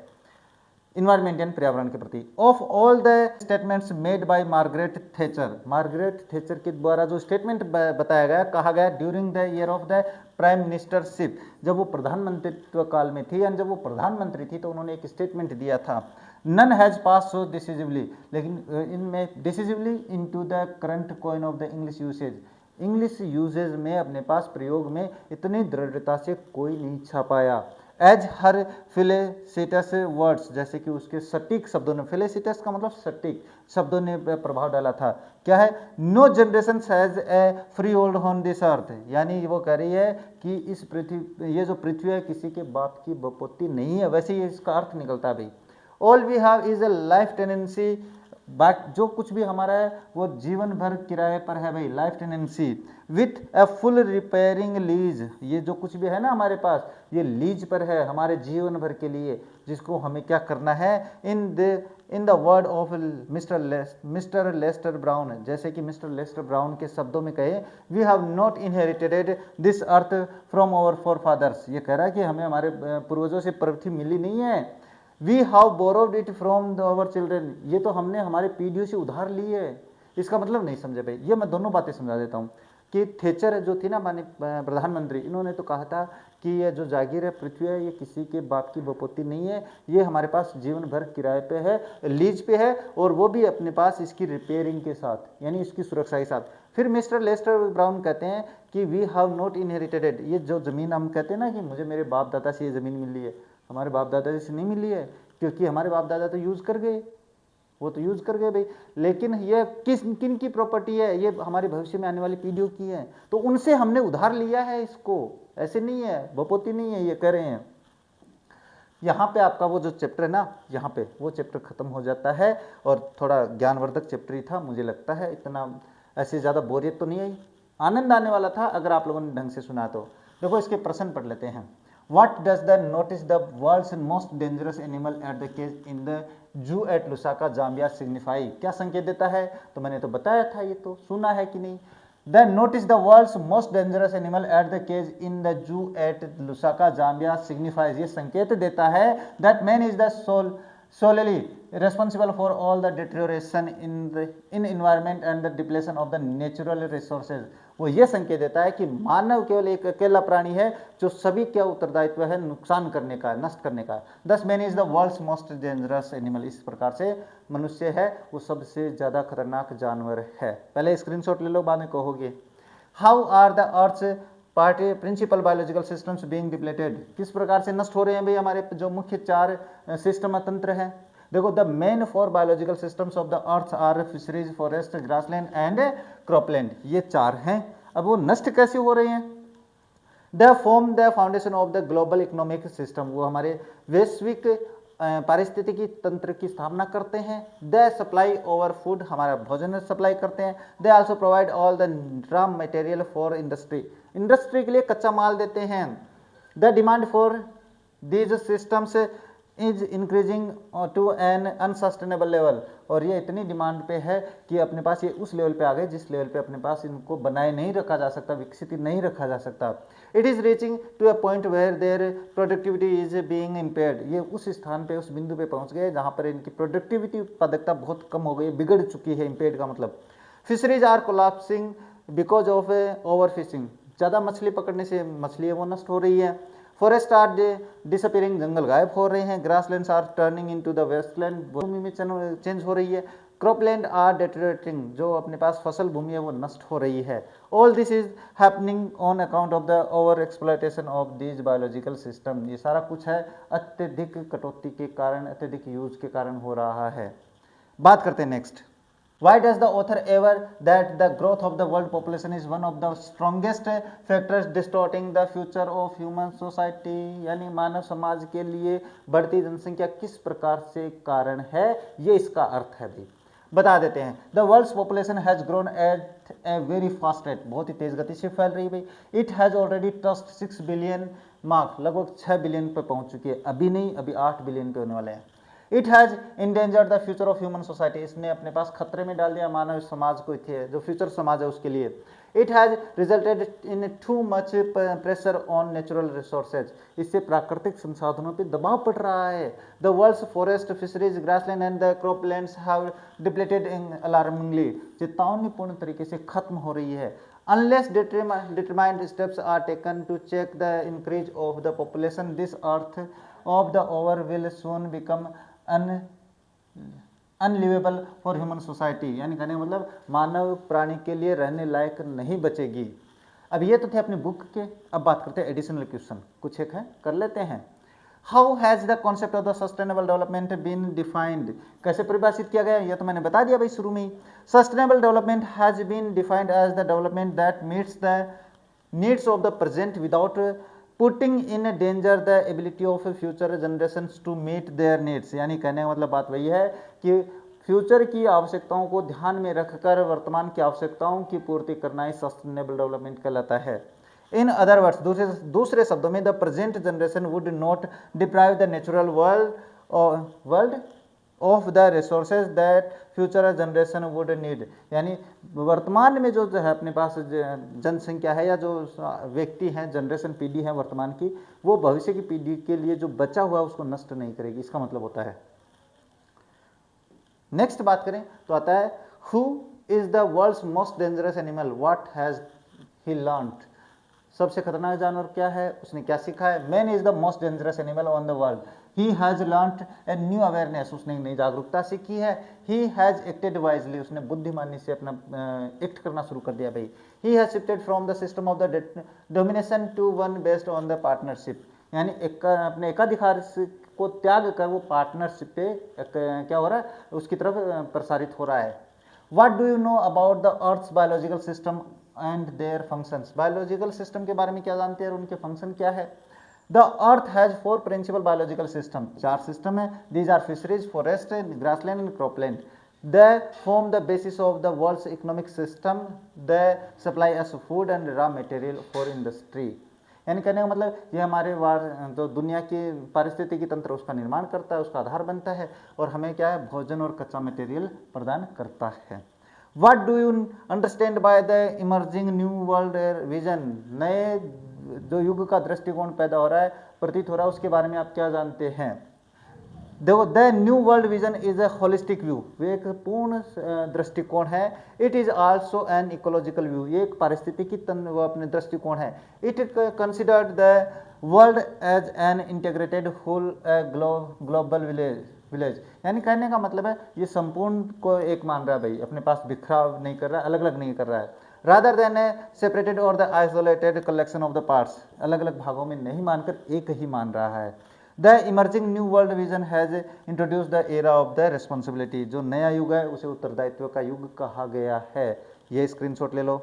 इन्वायरमेंट एंड पर्यावरण के प्रति। Of all the statements made by Margaret thatched, Margaret thatched के द्वारा जो स्टेटमेंट बताया गया, कहा गया, during the year of the prime ministership, जब वो प्रधानमंत्रित्व काल में थी, यानी जब वो प्रधानमंत्री थी, तो उन्होंने एक स्टेटमेंट दिया था, none has pass so decisively, लेकिन इनमें decisively into the current coin of the English usage, English usage में, अपने पास प्रयोग में इतनी दृढ़ता से कोई नहीं छापाया, एज हर फेलिसिटस वर्ड्स, जैसे कि उसके सटीक शब्दों ने, फेलिसिटस का मतलब सटीक शब्दों ने प्रभाव डाला था, क्या है, no generation has a freehold on this earth, यानी वो कह रही है कि इस पृथ्वी, ये जो पृथ्वी है, किसी के बाप की बपोती नहीं है, वैसे ही इसका अर्थ निकलता है भाई। All we have is a life tenancy, जो कुछ भी हमारा है वो जीवन भर किराए पर है भाई, life tenancy, with a full repairing lease, ये जो कुछ भी है ना हमारे पास, ये लीज पर है हमारे जीवन भर के लिए, जिसको हमें क्या करना है, in the word of Mister Lester Brown, जैसे कि मिस्टर लेस्टर ब्राउन के शब्दों में कहे, we have not inherited this earth from our forefathers, ये कह रहा है कि हमें हमारे पूर्वजों से पृथ्वी मिली नहीं है, we have borrowed it from our children, ये तो हमने हमारे पीढ़ियों से उधार ली है। इसका मतलब नहीं समझे भाई, ये मैं दोनों बातें समझा देता हूँ कि थेचर जो थी ना माननीय प्रधानमंत्री, इन्होंने तो कहा था कि ये जो जागीर है, पृथ्वी है, ये किसी के बाप की बपोती नहीं है, ये हमारे पास जीवन भर किराए पे है, लीज पे है, और वो भी अपने पास इसकी रिपेयरिंग के साथ, यानी इसकी सुरक्षा के साथ। फिर मिस्टर लेस्टर ब्राउन कहते हैं कि वी हैव नॉट इनहेरिटेड, ये जो ज़मीन हम कहते हैं ना कि मुझे मेरे बाप दादा से ये ज़मीन मिली है, हमारे बाप दादा से नहीं मिली है, क्योंकि हमारे बाप दादा तो यूज़ कर गए, वो तो यूज़ कर गए भाई, लेकिन ये किन की प्रॉपर्टी है, ये हमारे भविष्य में आने वाली पीढ़ियों की है, तो उनसे हमने उधार लिया है इसको, ऐसे नहीं है, बपोती नहीं है, ये कह रहे हैं। यहाँ पे आपका वो जो चैप्टर है ना, यहाँ पे वो चैप्टर खत्म हो जाता है, और थोड़ा ज्ञानवर्धक चैप्टर ही था, मुझे लगता है इतना ऐसे ज़्यादा बोरियत तो नहीं आई, आनंद आने वाला था अगर आप लोगों ने ढंग से सुना तो। देखो इसके प्रश्न पढ़ लेते हैं। What does the notice the world's most dangerous animal at the cage in the zoo at Lusaka, Zambia signify? क्या संकेत देता है? तो मैंने तो बताया था, ये तो सुना है कि नहीं। The notice the world's most dangerous animal at the cage in the zoo at Lusaka, Zambia signifies, ये संकेत देता है that man is the solely responsible for all the deterioration in environment and the depletion of the natural resources। वो ये संकेत देता है कि मानव केवल एक अकेला प्राणी है जो सभी क्या उत्तरदायित्व है नुकसान करने का, नष्ट करने का। Thus man is the world's most dangerous animal, इस प्रकार से मनुष्य है वो सबसे ज़्यादा खतरनाक जानवर है। पहले स्क्रीनशॉट ले लो, बाद में कहोगे। How are the earth's party principal biological systems being depleted, किस प्रकार से नष्ट हो रहे हैं भाई हमारे जो मुख्य 4 सिस्टम तंत्र हैं। देखो, the main 4 biological systems of the earth are fisheries, forest, grassland and cropland, ये 4 हैं। अब वो नष्ट कैसे हो रहे हैं? The form the foundation of the global economic system, वो हमारे वैश्विक पारिस्थितिकी तंत्र की स्थापना करते हैं। द सप्लाई ओवर फूड, हमारा भोजन सप्लाई करते हैं। They also provide all the raw material for industry, industry के लिए कच्चा माल देते हैं। The demand for these systems is increasing to an unsustainable level, और ये इतनी डिमांड पे है कि अपने पास ये उस लेवल पे आ गए जिस लेवल पे अपने पास इनको बनाए नहीं रखा जा सकता, विकसित नहीं रखा जा सकता। It is reaching to a point where there productivity is being impaired, ये उस स्थान पे उस बिंदु पे पहुंच गए जहाँ पर इनकी प्रोडक्टिविटी उत्पादकता बहुत कम हो गई, बिगड़ चुकी है। इम्पेयर्ड का मतलब fisheries are collapsing because of overfishing, ज़्यादा मछली पकड़ने से मछली है वो नष्ट हो रही है। फॉरेस्ट आर डिसअपियरिंग, जंगल गायब हो रहे हैं। Grasslands are turning into the wasteland, भूमि में चेंज हो रही है। क्रॉपलैंड आर डेटरेटिंग, जो अपने पास फसल भूमि है वो नष्ट हो रही है। All this is happening on account of the over exploitation of this biological system, ये सारा कुछ है अत्यधिक कटौती के कारण, अत्यधिक यूज के कारण हो रहा है। बात करते हैं next, Why does the author aver that the growth of the world population is one of the strongest factors distorting the future of human society, यानी मानव समाज के लिए बढ़ती जनसंख्या किस प्रकार से कारण है, ये इसका अर्थ है भाई, बता देते हैं। The world's population has grown at a very fast rate, बहुत ही तेज गति से फैल रही है भाई। It has already touched 6 billion mark, लगभग 6 बिलियन पे पहुंच चुकी है, अभी नहीं, अभी 8 बिलियन पे होने वाले हैं। It has endangered the future of human society, इसने अपने पास खतरे में डाल दिया मानव समाज को, जो फ्यूचर समाज है उसके लिए। It has resulted in too much pressure on natural resources, इससे प्राकृतिक संसाधनों पर दबाव पड़ रहा है। The world's forest, fisheries, grassland and the croplands have depleted in alarmingly, चेतावनीपूर्ण तरीके से खत्म हो रही है। Unless determined steps are taken to check the increase of the population, this earth of the over will soon become unlivable for human society, यानी कहने का मतलब मानव प्राणी के लिए रहने लायक नहीं बचेगी। अब ये तो थे अपनी बुक के, अब बात करते हैं एडिशनल क्वेश्चन, कुछ एक है कर लेते हैं। How has the concept of the sustainable development been defined, कैसे परिभाषित किया गया, यह तो मैंने बता दिया भाई शुरू में ही। Sustainable development has been defined as the development that meets the needs of the present without putting in danger the ability of future generations to meet their needs, यानी कहने का मतलब बात वही है कि फ्यूचर की आवश्यकताओं को ध्यान में रखकर वर्तमान की आवश्यकताओं की पूर्ति करना ही सस्टेनेबल डेवलपमेंट कहलाता है। इन अदर वर्ड्स, दूसरे शब्दों में, the present generation would not deprive the natural world of the resources that future generation would need, यानी वर्तमान में जो है अपने पास जनसंख्या है या जो व्यक्ति हैं, जनरेशन पीढ़ी है वर्तमान की, वो भविष्य की पीढ़ी के लिए जो बचा हुआ है उसको नष्ट नहीं करेगी, इसका मतलब होता है। नेक्स्ट बात करें तो आता है, who is the world's most dangerous animal, what has he learned, सबसे खतरनाक जानवर क्या है, उसने क्या सीखा है। Man is the most dangerous animal on the world, he has learned a new awareness, उसने नई जागरूकता सीखी है। ही हैज एक्टेड वाइजली, उसने बुद्धिमानी से अपना एक्ट करना शुरू कर दिया भाई। He has shifted from the system of the domination to one based on the partnership, यानी अपने एकाधिकार को त्याग कर वो पार्टनरशिप पे क्या हो रहा है, उसकी तरफ प्रसारित हो रहा है। What do you know about the earth's biological system and their functions, biological system के बारे में क्या जानते हैं और उनके फंक्शन क्या है। The earth has 4 principal biological system, 4 system है। These are fisheries, forest, grassland and cropland. They form the basis of the world's economic system, they supply us food and raw material for industry, यानी कहने का मतलब ये हमारे जो दुनिया की पारिस्थितिकी तंत्र उसका निर्माण करता है, उसका आधार बनता है और हमें क्या है, भोजन और कच्चा मटेरियल प्रदान करता है। What do you understand by the emerging new world vision, नए जो युग का दृष्टिकोण पैदा हो रहा है, प्रतीत हो रहा है, उसके बारे में आप क्या जानते हैं। देखो, the new world vision is a holistic view, वे एक पूर्ण दृष्टिकोण है। It is also an ecological view, ये एक पारिस्थितिकी वो अपने दृष्टिकोण है। It considered the world as an integrated whole global village, यानी कहने का मतलब है ये संपूर्ण को एक मान रहा है भाई, अपने पास बिखराव नहीं कर रहा है, अलग अलग नहीं कर रहा है। रादर देन ए सेपरेटेड और the isolated collection of the parts, अलग अलग भागों में नहीं मानकर एक ही मान रहा है। The emerging new world vision has introduce the era of the responsibility, जो नया युग है उसे उत्तरदायित्व का युग कहा गया है। ये स्क्रीनशॉट ले लो।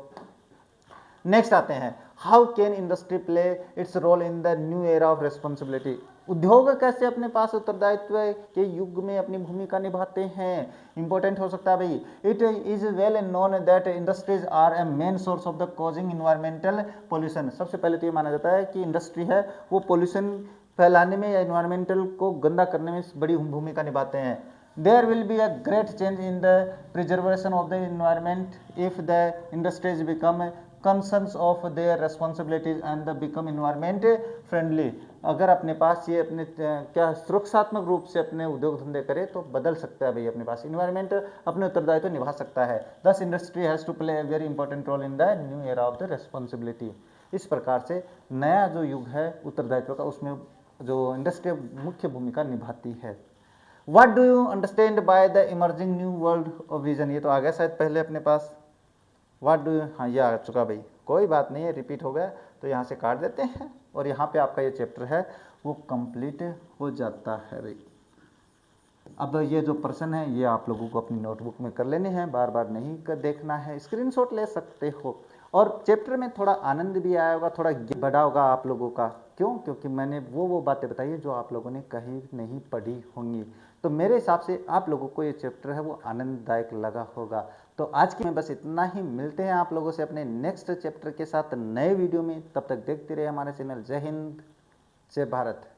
नेक्स्ट आते हैं, how can industry play its role in the new era of responsibility, उद्योग कैसे अपने पास उत्तरदायित्व के युग में अपनी भूमिका निभाते हैं, इंपॉर्टेंट हो सकता है भाई। It is well known that industries are a main source of the causing environmental pollution, सबसे पहले तो ये माना जाता है कि इंडस्ट्री है वो पोल्यूशन फैलाने में या इन्वायरमेंटल को गंदा करने में बड़ी भूमिका निभाते हैं। There will be a great change in the preservation of the environment if the industries become concerns of their responsibilities and the become environment friendly. अगर अपने पास ये अपने क्या सुरक्षात्मक रूप से अपने उद्योग धंधे करे तो बदल सकता है भाई, अपने पास इन्वायरमेंट अपने उत्तरदायित्व तो निभा सकता है। Thus industry has to play a very important role in the new era of the responsibility. इस प्रकार से नया जो युग है उत्तरदायित्व का, उसमें जो इंडस्ट्री मुख्य भूमिका निभाती है। What do you understand by the emerging new world of vision, ये तो आ गया शायद पहले अपने पास। व्हाट डू यू, हाँ ये आ चुका भाई, कोई बात नहीं है, रिपीट हो गया तो यहाँ से काट देते हैं और यहाँ पे आपका ये चैप्टर है वो कंप्लीट हो जाता है भाई। अब ये जो प्रश्न है ये आप लोगों को अपनी नोटबुक में कर लेने हैं, बार बार नहीं कर देखना है, स्क्रीनशॉट ले सकते हो। और चैप्टर में थोड़ा आनंद भी आया होगा, थोड़ा बढ़ा होगा आप लोगों का। क्यों? क्योंकि मैंने वो बातें बताई है जो आप लोगों ने कहीं नहीं पढ़ी होंगी। तो मेरे हिसाब से आप लोगों को ये चैप्टर है वो आनंददायक लगा होगा। तो आज के में बस इतना ही, मिलते हैं आप लोगों से अपने नेक्स्ट चैप्टर के साथ नए वीडियो में। तब तक देखते रहिए हमारे चैनल। जय हिंद, जय भारत।